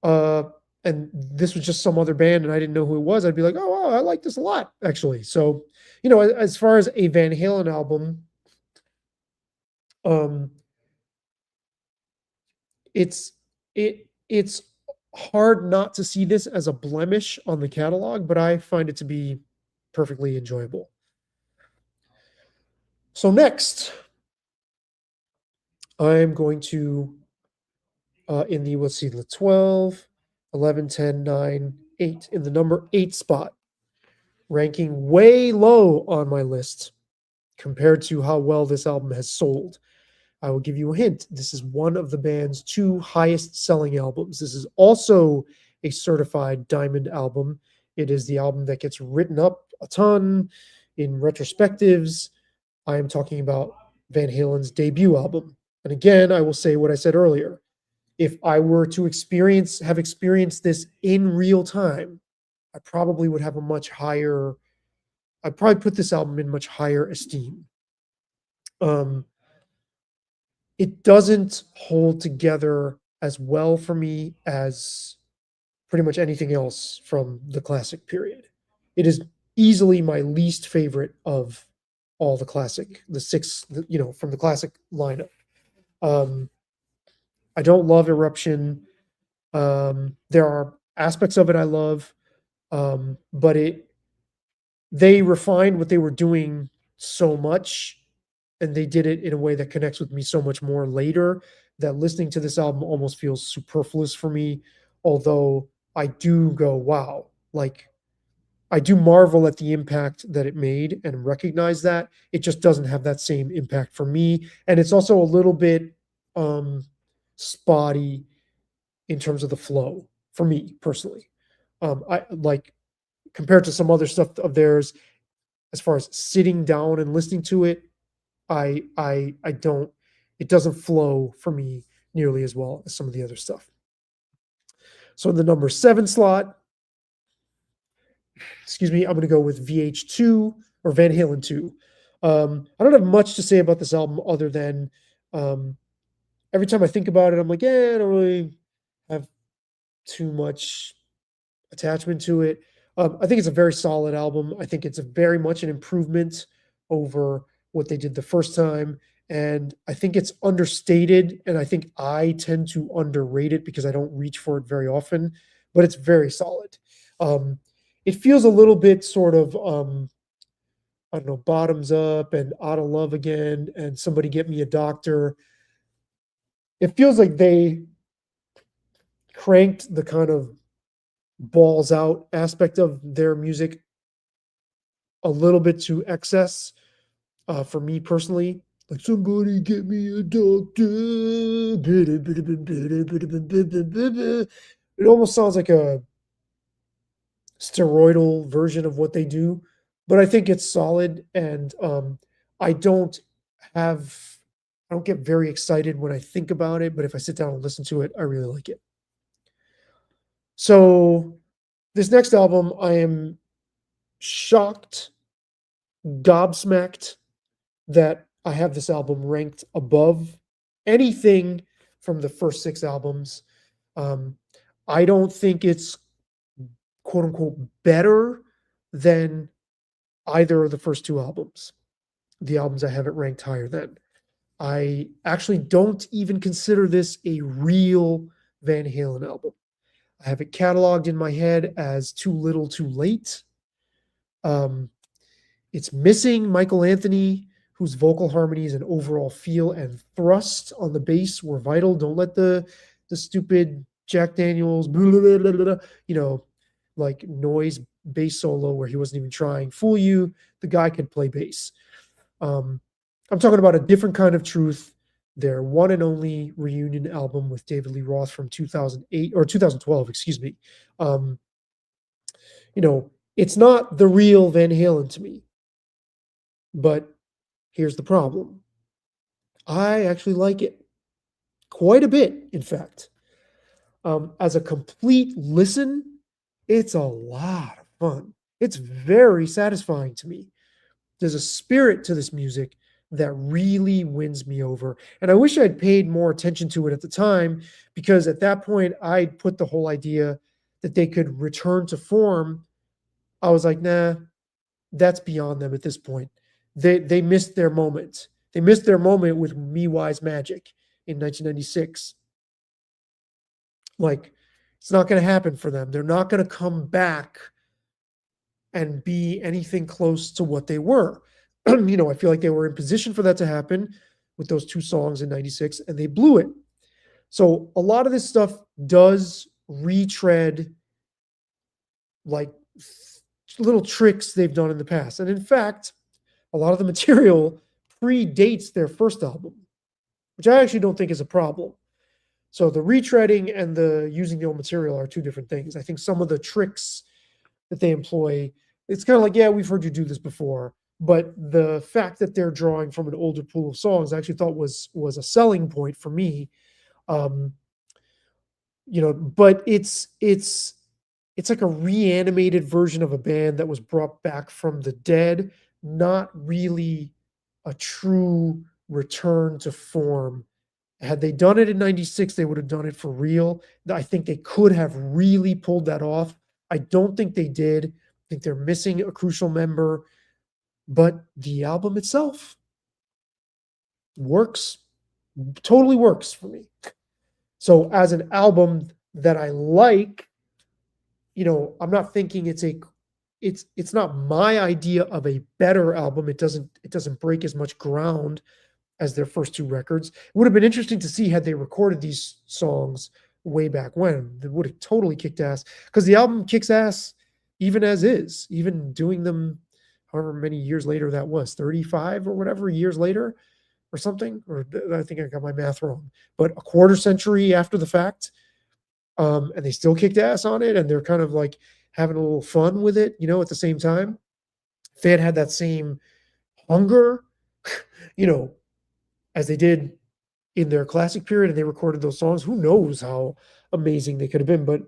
uh, and this was just some other band and I didn't know who it was, I'd be like, oh, wow, I like this a lot, actually. So, as far as a Van Halen album, um, it's hard not to see this as a blemish on the catalog, but I find it to be perfectly enjoyable. So next, I'm going to in the, let's see, the 12, 11, 10, 9, 8, in the number 8 spot, ranking way low on my list compared to how well this album has sold. I will give you a hint. This is one of the band's 2 highest selling albums. This is also a certified diamond album. It is the album that gets written up a ton in retrospectives. I am talking about Van Halen's debut album. And again, I will say what I said earlier. If I were to have experienced this in real time, I probably would have I'd probably put this album in much higher esteem. It doesn't hold together as well for me as pretty much anything else from the classic period. It is easily my least favorite of all the 6, from the classic lineup. I don't love Eruption. There are aspects of it I love, but they refined what they were doing so much, and they did it in a way that connects with me so much more later that listening to this album almost feels superfluous for me, although I do go, wow, like I do marvel at the impact that it made and recognize that. It just doesn't have that same impact for me. And it's also a little bit um, spotty in terms of the flow for me personally. I like compared to some other stuff of theirs, as far as sitting down and listening to it, I don't it doesn't flow for me nearly as well as some of the other stuff. So in the number 7 slot, excuse me, I'm going to go with VH2 or Van Halen 2. I don't have much to say about this album other than um, every time I think about it, I'm like, yeah, I don't really have too much attachment to it. I think it's a very solid album. I think it's a very much an improvement over what they did the first time. And I think it's understated. And I think I tend to underrate it because I don't reach for it very often, but it's very solid. Um, it feels a little bit sort of, I don't know, bottoms up and out of love again, and somebody get me a doctor. It feels like they cranked the kind of balls out aspect of their music a little bit to excess for me personally. Like, somebody get me a doctor. It almost sounds like a steroidal version of what they do, but I think it's solid. And I don't have, I don't get very excited when I think about it, but if I sit down and listen to it, I really like it. So this next album, I am shocked, gobsmacked that I have this album ranked above anything from the first 6 albums. Um, I don't think it's quote unquote better than either of the first 2 albums, the albums I have it ranked higher than. I actually don't even consider this a real Van Halen album. I have it cataloged in my head as Too Little Too Late. It's missing Michael Anthony, whose vocal harmonies and overall feel and thrust on the bass were vital. Don't let the stupid Jack Daniels, blah, blah, blah, blah, like noise bass solo where he wasn't even trying, fool you. The guy could play bass. I'm talking about A Different Kind of Truth, their one and only reunion album with David Lee Roth from 2008 or 2012, excuse me. It's not the real Van Halen to me. But here's the problem. I actually like it quite a bit, in fact. As a complete listen, it's a lot of fun. It's very satisfying to me. There's a spirit to this music that really wins me over. And I wish I'd paid more attention to it at the time, because at that point, I'd put the whole idea that they could return to form. I was like, nah, that's beyond them at this point. They missed their moment. They missed their moment with Me Wise Magic in 1996. Like, it's not going to happen for them. They're not going to come back and be anything close to what they were. I feel like they were in position for that to happen with those 2 songs in 96, and they blew it. So a lot of this stuff does retread like little tricks they've done in the past. And in fact, a lot of the material predates their first album, which I actually don't think is a problem. So the retreading and the using the old material are 2 different things. I think some of the tricks that they employ, it's kind of like, yeah, we've heard you do this before. But the fact that they're drawing from an older pool of songs, I actually thought was a selling point for me. But it's like a reanimated version of a band that was brought back from the dead, not really a true return to form. Had they done it in 96, they would have done it for real. I think they could have really pulled that off. I don't think they did. I think they're missing a crucial member, but the album itself works, totally works for me. So as an album that I like, I'm not thinking it's not my idea of a better album. It doesn't break as much ground as their first two records. It would have been interesting to see had they recorded these songs way back when. It would have totally kicked ass because the album kicks ass even as is, even doing them however many years later that was, 35 or whatever years later or something. Or I think I got my math wrong, but a quarter century after the fact. And they still kicked ass on it, and they're kind of like having a little fun with it, at the same time. If they had that same hunger, you know, as they did in their classic period and they recorded those songs, who knows how amazing they could have been. But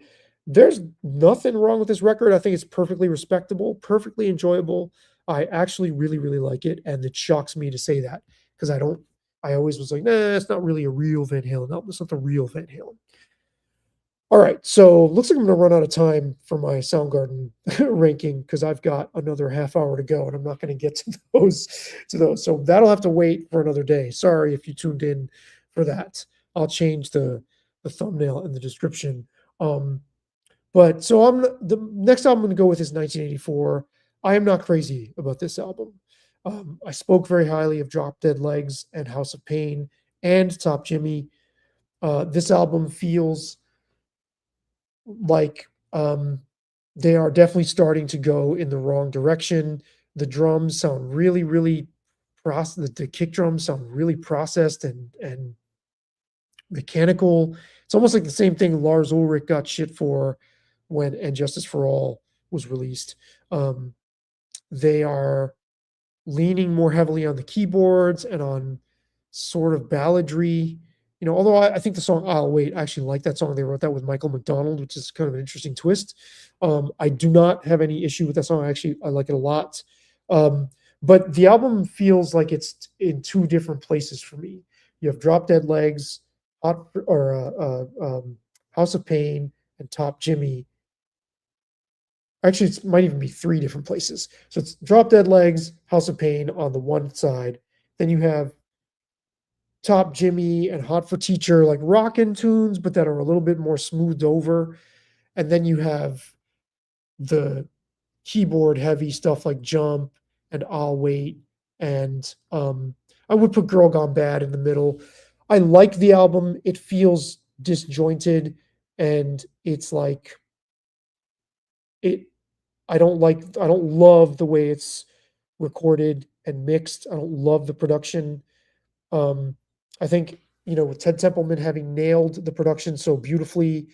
there's nothing wrong with this record. I think it's perfectly respectable, perfectly enjoyable. I actually really, really like it. And it shocks me to say that because I always was like, nah, it's not really a real Van Halen album. It's not the real Van Halen. All right, so looks like I'm going to run out of time for my Soundgarden ranking because I've got another half hour to go, and I'm not going to get to those. So that'll have to wait for another day. Sorry if you tuned in for that. I'll change the thumbnail and the description. But so the next album I'm going to go with is 1984. I am not crazy about this album. I spoke very highly of Drop Dead Legs and House of Pain and Top Jimmy. This album feels like they are definitely starting to go in the wrong direction. The drums sound really, really the kick drums sound really processed and mechanical. It's almost like the same thing Lars Ulrich got shit for when And Justice for All was released. They are leaning more heavily on the keyboards and on sort of balladry. Although I think the song "I'll Wait," I actually like that song. They wrote that with Michael McDonald, which is kind of an interesting twist. I do not have any issue with that song. I like it a lot. But the album feels like it's in two different places for me. You have Drop Dead Legs, House of Pain, and Top Jimmy. Actually, it might even be three different places. So it's Drop Dead Legs, House of Pain on the one side. Then you have Top Jimmy and Hot for Teacher, like rockin' tunes, but that are a little bit more smoothed over. And then you have the keyboard heavy stuff like Jump and I'll Wait. And I would put Girl Gone Bad in the middle. I like the album. It feels disjointed and it's like I don't love the way it's recorded and mixed. I don't love the production. I think, with Ted Templeman having nailed the production so beautifully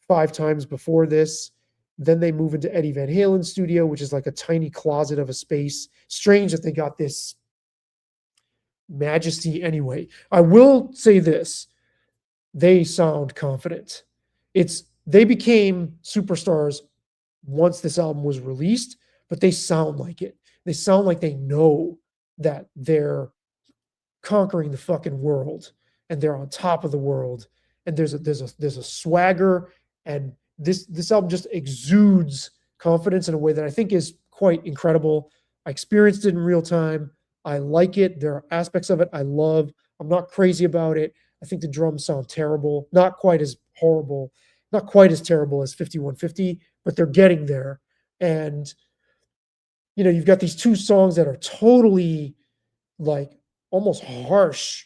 5 times before this, then they move into Eddie Van Halen's studio, which is like a tiny closet of a space. Strange that they got this majesty anyway. I will say this. They sound confident. They became superstars once this album was released, but they sound like it. They sound like they know that they're conquering the fucking world and they're on top of the world. And there's a swagger, and this album just exudes confidence in a way that I think is quite incredible. I experienced it in real time. I like it. There are aspects of it I love. I'm not crazy about it. I think the drums sound terrible, not quite as horrible, not quite as terrible as 5150, but they're getting there. And you've got these two songs that are totally like almost harsh,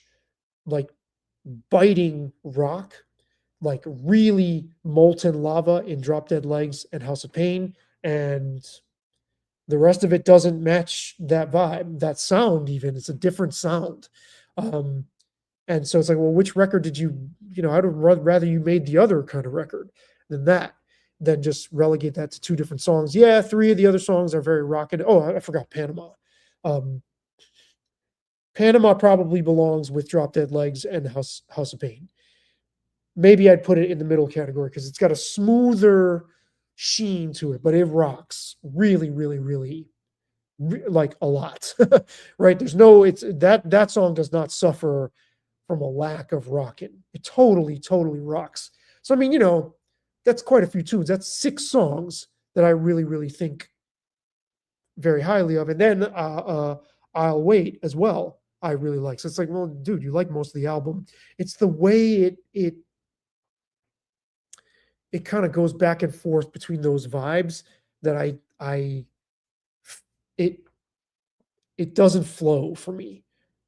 like biting rock, like really molten lava in Drop Dead Legs and House of Pain. And the rest of it doesn't match that vibe, that sound even. It's a different sound. And so it's like, well, which record did I'd rather you made the other kind of record than just relegate that to two different songs. Yeah, 3 of the other songs are very rockin'. Oh, I forgot Panama. Panama probably belongs with Drop Dead Legs and House of Pain. Maybe I'd put it in the middle category because it's got a smoother sheen to it, but it rocks really, really, really, like a lot, right? That song does not suffer from a lack of rocking. It totally, totally rocks. So, I mean, that's quite a few tunes. That's 6 songs that I really, really think very highly of. And then I'll Wait as well. I really like. So it's like, well, dude, you like most of the album. It's the way it kind of goes back and forth between those vibes that it doesn't flow for me.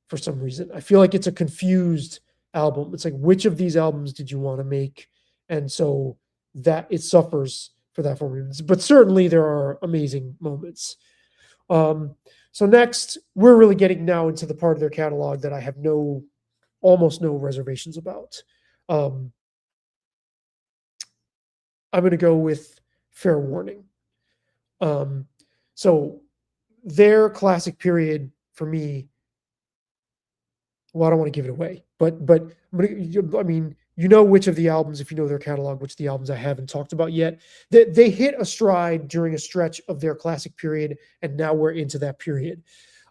for some reason. I feel like it's a confused album. It's like, which of these albums did you want to make? And so that it suffers for that for me. But certainly there are amazing moments. Um, so next, we're really getting now into the part of their catalog that I have almost no reservations about. Um, I'm going to go with Fair Warning. So their classic period for me, well, I don't want to give it away, but I mean, you know which of the albums, if you know their catalog, which of the albums I haven't talked about yet, they hit a stride during a stretch of their classic period, and now we're into that period.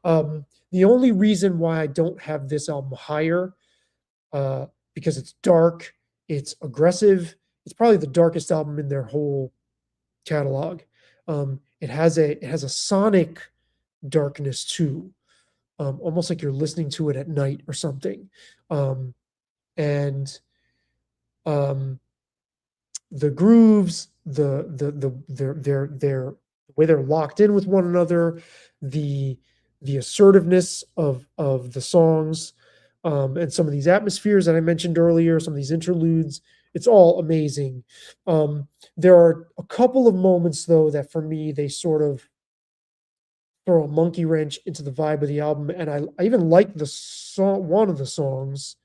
The only reason why I don't have this album higher, because it's dark, it's aggressive, it's probably the darkest album in their whole catalog. It has a sonic darkness too, almost like you're listening to it at night or something. And the grooves, their way they're locked in with one another, the assertiveness of the songs, and some of these atmospheres that I mentioned earlier, some of these interludes, it's all amazing. There are a couple of moments though that for me they sort of throw a monkey wrench into the vibe of the album, and I even like the song, one of the songs,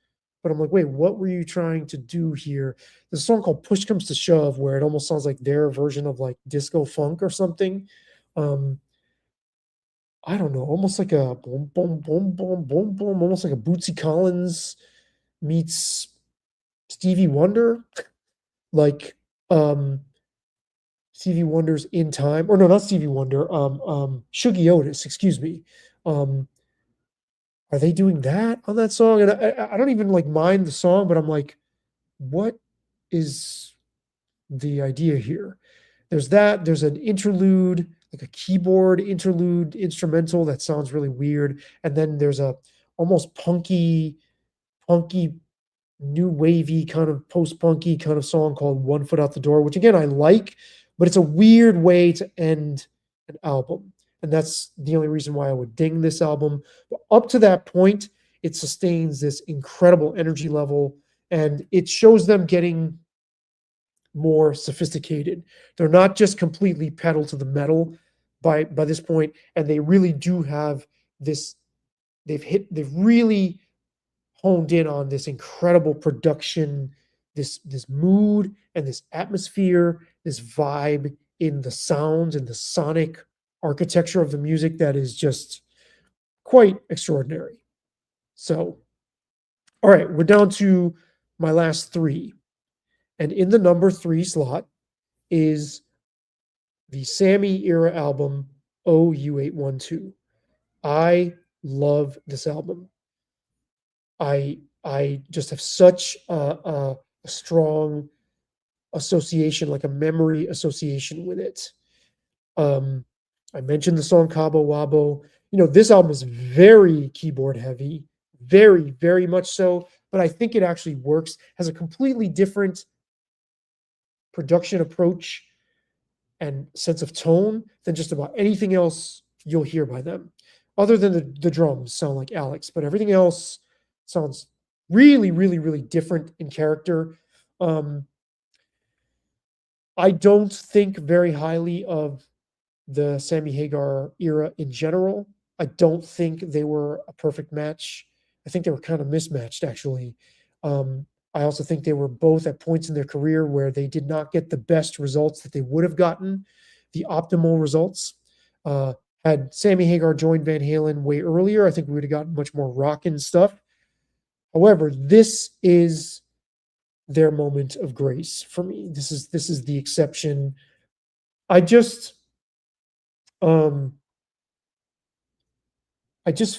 but I'm like, wait, what were you trying to do here? There's a song called "Push Comes to Shove" where it almost sounds like their version of like disco funk or something. Um, I don't know, almost like a boom, boom, boom, boom, boom, boom, almost like a Bootsy Collins meets Stevie Wonder, like Stevie Wonder's "In Time," or no, not Stevie Wonder, Shuggie Otis, excuse me. Um, are they doing that on that song? And I don't even like mind the song, but I'm like, what is the idea here? There's that. There's an interlude, like a keyboard interlude instrumental that sounds really weird, and then there's a almost punky, new wavy kind of post-punky kind of song called "One Foot Out the Door," which again I like, but it's a weird way to end an album. And that's the only reason why I would ding this album. But up to that point, it sustains this incredible energy level, and it shows them getting more sophisticated. They're not just completely pedal to the metal by this point, and they really do have this. They've really honed in on this incredible production, this mood and this atmosphere, this vibe in the sounds and the sonic architecture of the music that is just quite extraordinary. So, all right, we're down to my last three. And in the number 3 slot is the Sammy era album, OU812. I love this album. I just have such a strong association, like a memory association with it. I mentioned the song Cabo Wabo. You know, this album is very keyboard heavy, very, very much so, but I think it actually works, has a completely different production approach and sense of tone than just about anything else you'll hear by them. Other than the drums sound like Alex, but everything else sounds really, really, really different in character. I don't think very highly of the Sammy Hagar era in general. I don't think they were a perfect match. I think they were kind of mismatched, actually. I also think they were both at points in their career where they did not get the best results that they would have gotten, the optimal results. Had Sammy Hagar joined Van Halen way earlier, I think we would have gotten much more rockin' stuff. However, this is their moment of grace for me. This is the exception. I just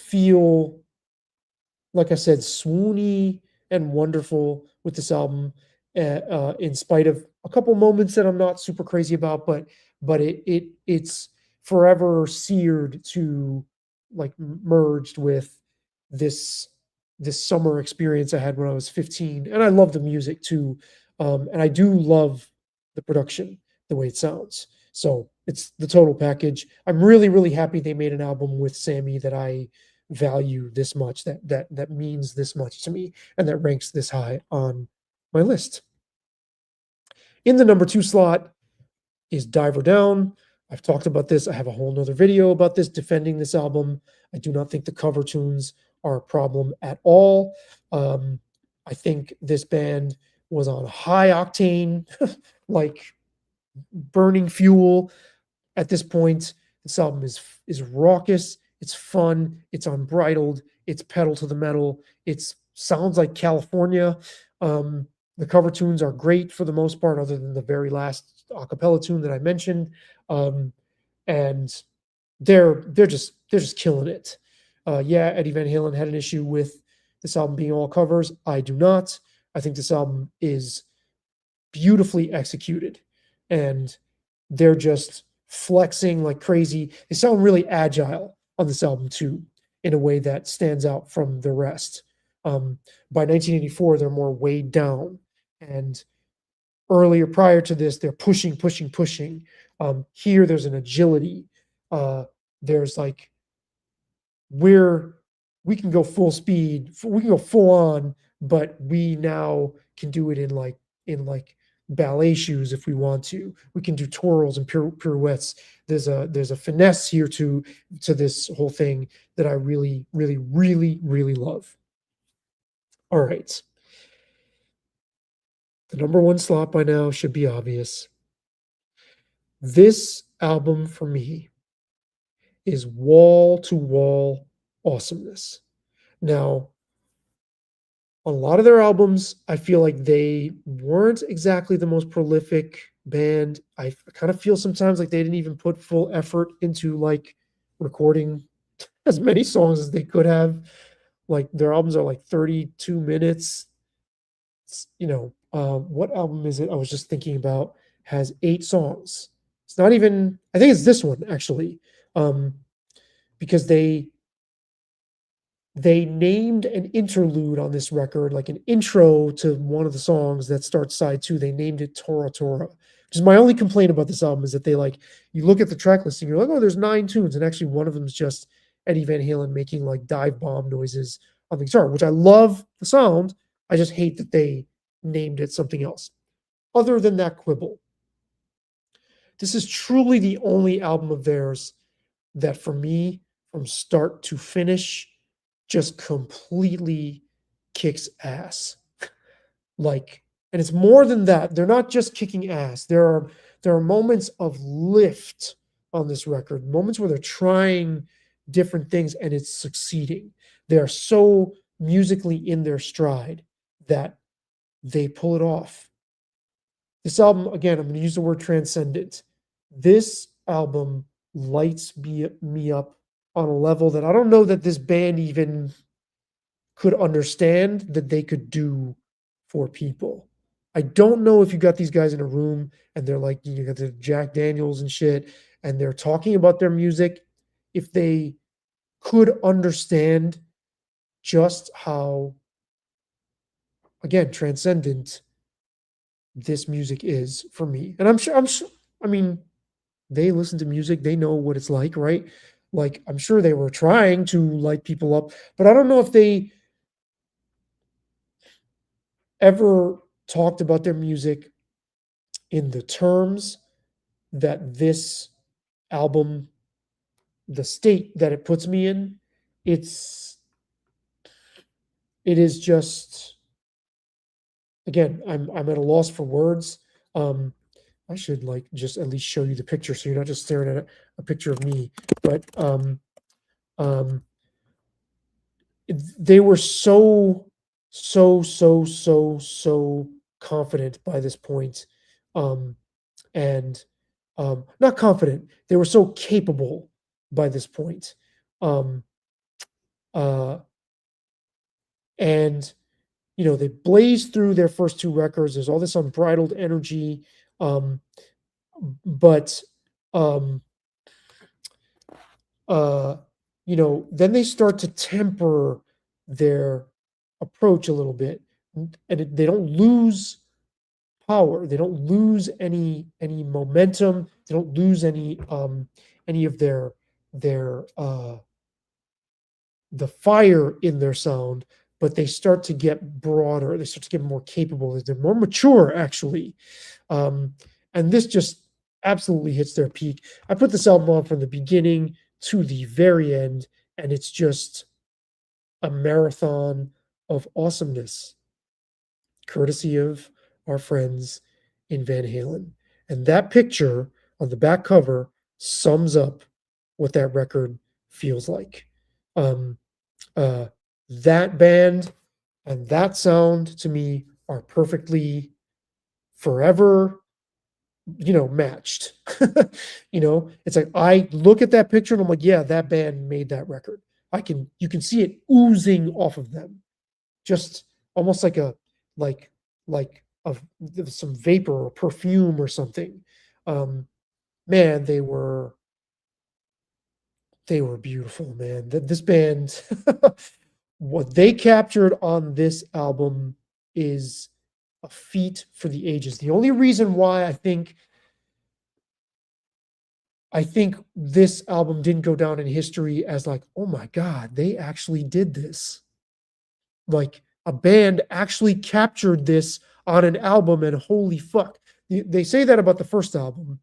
feel, like I said, swoony and wonderful with this album, in spite of a couple moments that I'm not super crazy about, but it's forever seared to, like, merged with this summer experience I had when I was 15, and I love the music too, and I do love the production, the way it sounds. So it's the total package. I'm really, really happy they made an album with Sammy that I value this much, that means this much to me, and that ranks this high on my list. In the number 2 slot is Diver Down. I've talked about this. I have a whole nother video about this, defending this album. I do not think the cover tunes are a problem at all. I think this band was on high octane, like burning fuel at this point. This album is raucous, it's fun, it's unbridled, it's pedal to the metal, it sounds like California. The cover tunes are great for the most part, other than the very last a cappella tune that I mentioned. And they're just killing it. Yeah, Eddie Van Halen had an issue with this album being all covers. I do not. I think this album is beautifully executed, and they're just flexing like crazy. They sound really agile on this album too, in a way that stands out from the rest. By 1984, they're more weighed down, and earlier, prior to this, they're pushing, pushing, pushing. Here, there's an agility. There's like we can go full speed, we can go full on, but we now can do it in like ballet shoes if we want to. We can do twirls and pirouettes. There's a finesse here to this whole thing that I really, really, really, really love. All right. The number 1 slot by now should be obvious. This album for me is wall-to-wall awesomeness. Now, on a lot of their albums, I feel like they weren't exactly the most prolific band. I kind of feel sometimes like they didn't even put full effort into like recording as many songs as they could have. Like their albums are like 32 minutes. What album is it? I was just thinking about has 8 songs. It's not even, I think it's this one actually. Because they named an interlude on this record, like an intro to one of the songs that starts side 2. They named it Tora Tora, which is my only complaint about this album, is that they you look at the track listing, you're like, oh, there's 9 tunes, and actually one of them is just Eddie Van Halen making like dive bomb noises on the guitar, which I love the sound. I just hate that they named it something else. Other than that quibble, this is truly the only album of theirs that for me, from start to finish, just completely kicks ass. And it's more than that. They're not just kicking ass. There are moments of lift on this record, moments where they're trying different things and it's succeeding. They are so musically in their stride that they pull it off. This album, again, I'm going to use the word transcendent. This album lights me up on a level that I don't know that this band even could understand that they could do for people. I don't know if you got these guys in a room and they're like, you got the Jack Daniels and shit, and they're talking about their music, if they could understand just how, again, transcendent this music is for me. And I'm sure, I mean, they listen to music, they know what it's like, right? Like, I'm sure they were trying to light people up, but I don't know if they ever talked about their music in the terms that this album, the state that it puts me in, it is just, again, I'm at a loss for words. I should just at least show you the picture so you're not just staring at a picture of me. But they were so confident by this point, and not confident. They were so capable by this point, and they blazed through their first 2 records. There's all this unbridled energy, but then they start to temper their approach a little bit, and they don't lose power. They don't lose any momentum. They don't lose any of their the fire in their sound, but they start to get broader. They start to get more capable. They're more mature, actually. Um, and this just absolutely hits their peak. I put this album on from the beginning to the very end, and it's just a marathon of awesomeness, courtesy of our friends in Van Halen. And that picture on the back cover sums up what that record feels like. Um, uh, that band and that sound to me are perfectly forever, matched. It's like I look at that picture and I'm like, yeah, that band made that record. You can see it oozing off of them, just almost like like like of some vapor or perfume or something. Um, Man, they were beautiful, man. This band, what they captured on this album is a feat for the ages. The only reason why I think this album didn't go down in history as like, oh my God, they actually did this. Like a band actually captured this on an album, and holy fuck. They say that about the first album.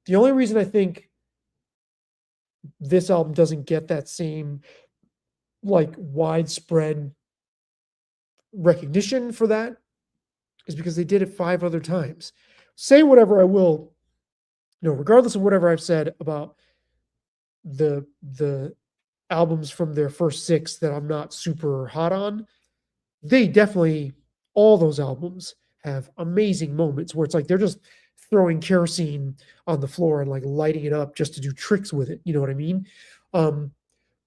The only reason I think this album doesn't get that same like widespread recognition for that is because they did it 5 other times. Say whatever I will, regardless of whatever I've said about the albums from their first 6 that I'm not super hot on, they definitely, all those albums have amazing moments where it's like they're just throwing kerosene on the floor and like lighting it up just to do tricks with it. You know what I mean?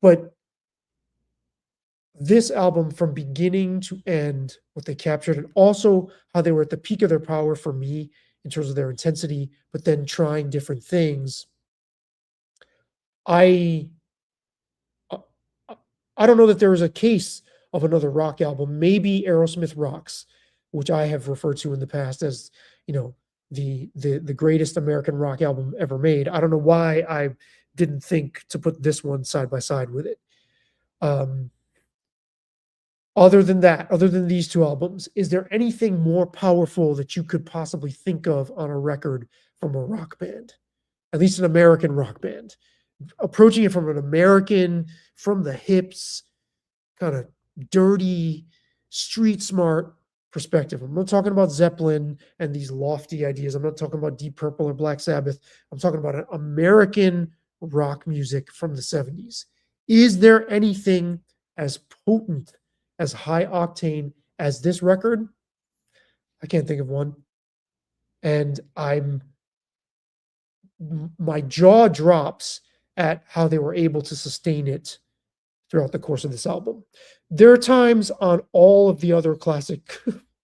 But this album from beginning to end, what they captured, and also how they were at the peak of their power for me in terms of their intensity, but then trying different things. I uh, I don't know that there is a case of another rock album. Maybe Aerosmith Rocks, which I have referred to in the past as, the greatest American rock album ever made. I don't know why I didn't think to put this one side by side with it. Um, other than these 2 albums, is there anything more powerful that you could possibly think of on a record from a rock band? At least an American rock band. Approaching it from an American, from the hips, kind of dirty, street smart perspective. I'm not talking about Zeppelin and these lofty ideas. I'm not talking about Deep Purple or Black Sabbath. I'm talking about an American rock music from the 70s. Is there anything as potent, as high octane as this record? I can't think of one. And my jaw drops at how they were able to sustain it throughout the course of this album. There are times on all of the other classic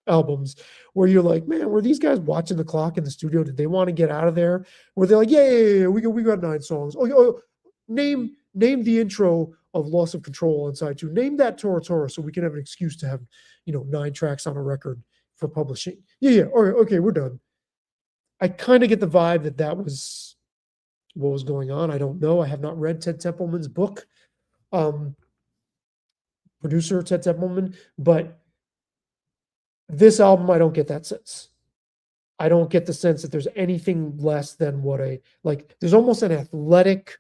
albums where you're like, man, were these guys watching the clock in the studio? Did they want to get out of there? Were they like, yeah, we got 9 songs. Oh, name the intro of Loss of Control on side 2. Name that Tora Tora so we can have an excuse to have 9 tracks on a record for publishing. Yeah. All right, okay, we're done. I kind of get the vibe that was what was going on. I don't know. I have not read Ted Templeman's book. Producer Ted Templeman, but this album, I don't get that sense. I don't get the sense that there's anything less than what there's almost an athletic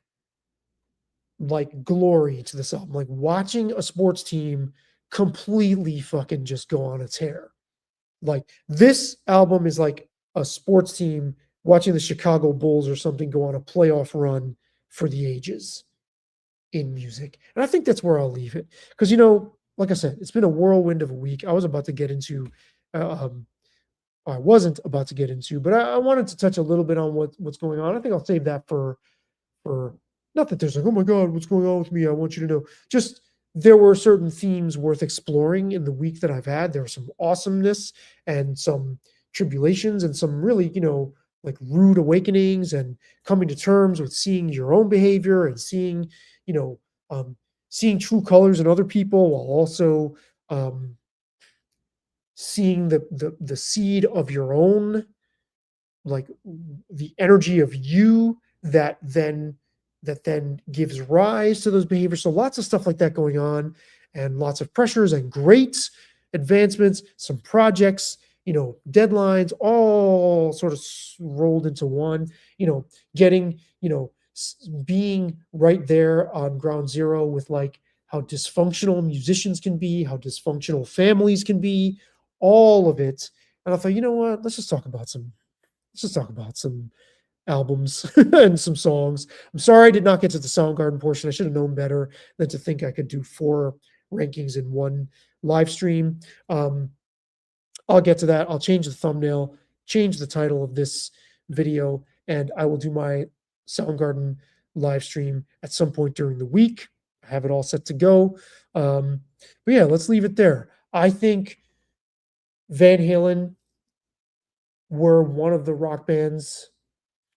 glory to this album. Like watching a sports team completely fucking just go on a tear. Like this album is like a sports team watching the Chicago Bulls or something go on a playoff run for the ages in music. And I think that's where I'll leave it. Because, like I said, it's been a whirlwind of a week. I was about to get into, I wasn't about to get into, but I wanted to touch a little bit on what's going on. I think I'll save that for not that there's like, oh my God, what's going on with me? I want you to know. Just there were certain themes worth exploring in the week that I've had. There was some awesomeness and some tribulations and some really, like rude awakenings and coming to terms with seeing your own behavior and seeing, seeing true colors in other people while also seeing the seed of your own, like the energy of you that then that then gives rise to those behaviors. So lots of stuff like that going on, and lots of pressures and great advancements, some projects, deadlines, all sort of rolled into one, getting, being right there on ground zero with like how dysfunctional musicians can be, how dysfunctional families can be, all of it. And I thought, you know what, let's just talk about some albums and some songs. I'm sorry I did not get to the Soundgarden portion. I should have known better than to think I could do 4 rankings in one live stream. I'll get to that. I'll change the thumbnail, change the title of this video, and I will do my Soundgarden live stream at some point during the week. I have it all set to go. But yeah, let's leave it there. I think Van Halen were one of the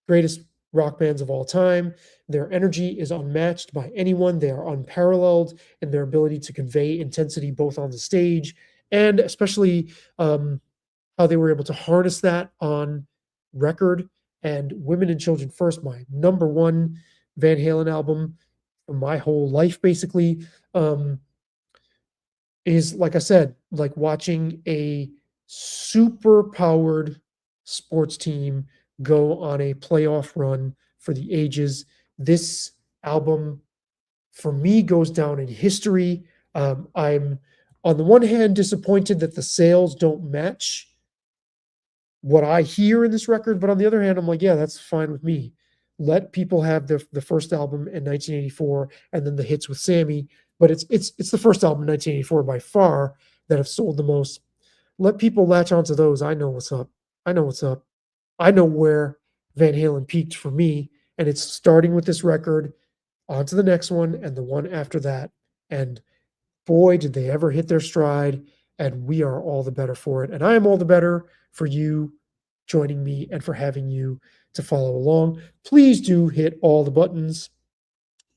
greatest rock bands of all time. Their energy is unmatched by anyone. They are unparalleled in their ability to convey intensity both on the stage and especially how they were able to harness that on record. And Women and Children First, my number one Van Halen album for my whole life, basically, is, like I said, like watching a super powered sports team go on a playoff run for the ages. This album, for me, goes down in history. I'm, on the one hand, disappointed that the sales don't match what I hear in this record, but on the other hand, I'm like, yeah, that's fine with me. Let people have the first album in 1984 and then the hits with Sammy, but it's the first album in 1984 by far that have sold the most. Let people latch onto those. I know what's up. I know what's up. I know where Van Halen peaked for me, and it's starting with this record, on to the next one, and the one after that. And boy, did they ever hit their stride, and we are all the better for it. And I am all the better for you joining me and for having you to follow along. Please do hit all the buttons.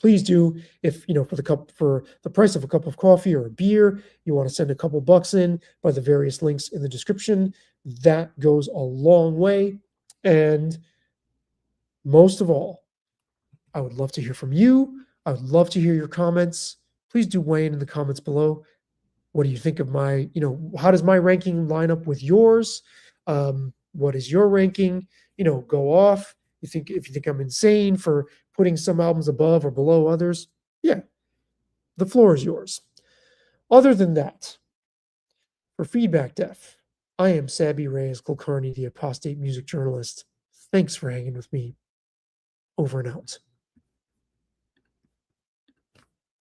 Please do. If for the price of a cup of coffee or a beer, you want to send a couple bucks in by the various links in the description. That goes a long way. And most of all, I would love to hear from you. I would love to hear your comments. Please do weigh in the comments below. What do you think of how does my ranking line up with yours? What is your ranking? Go off. If you think I'm insane for putting some albums above or below others, yeah, the floor is yours. Other than that, for FeedbackDef, I am Sabby Reyes Kulkarni, the apostate music journalist. Thanks for hanging with me. Over and out.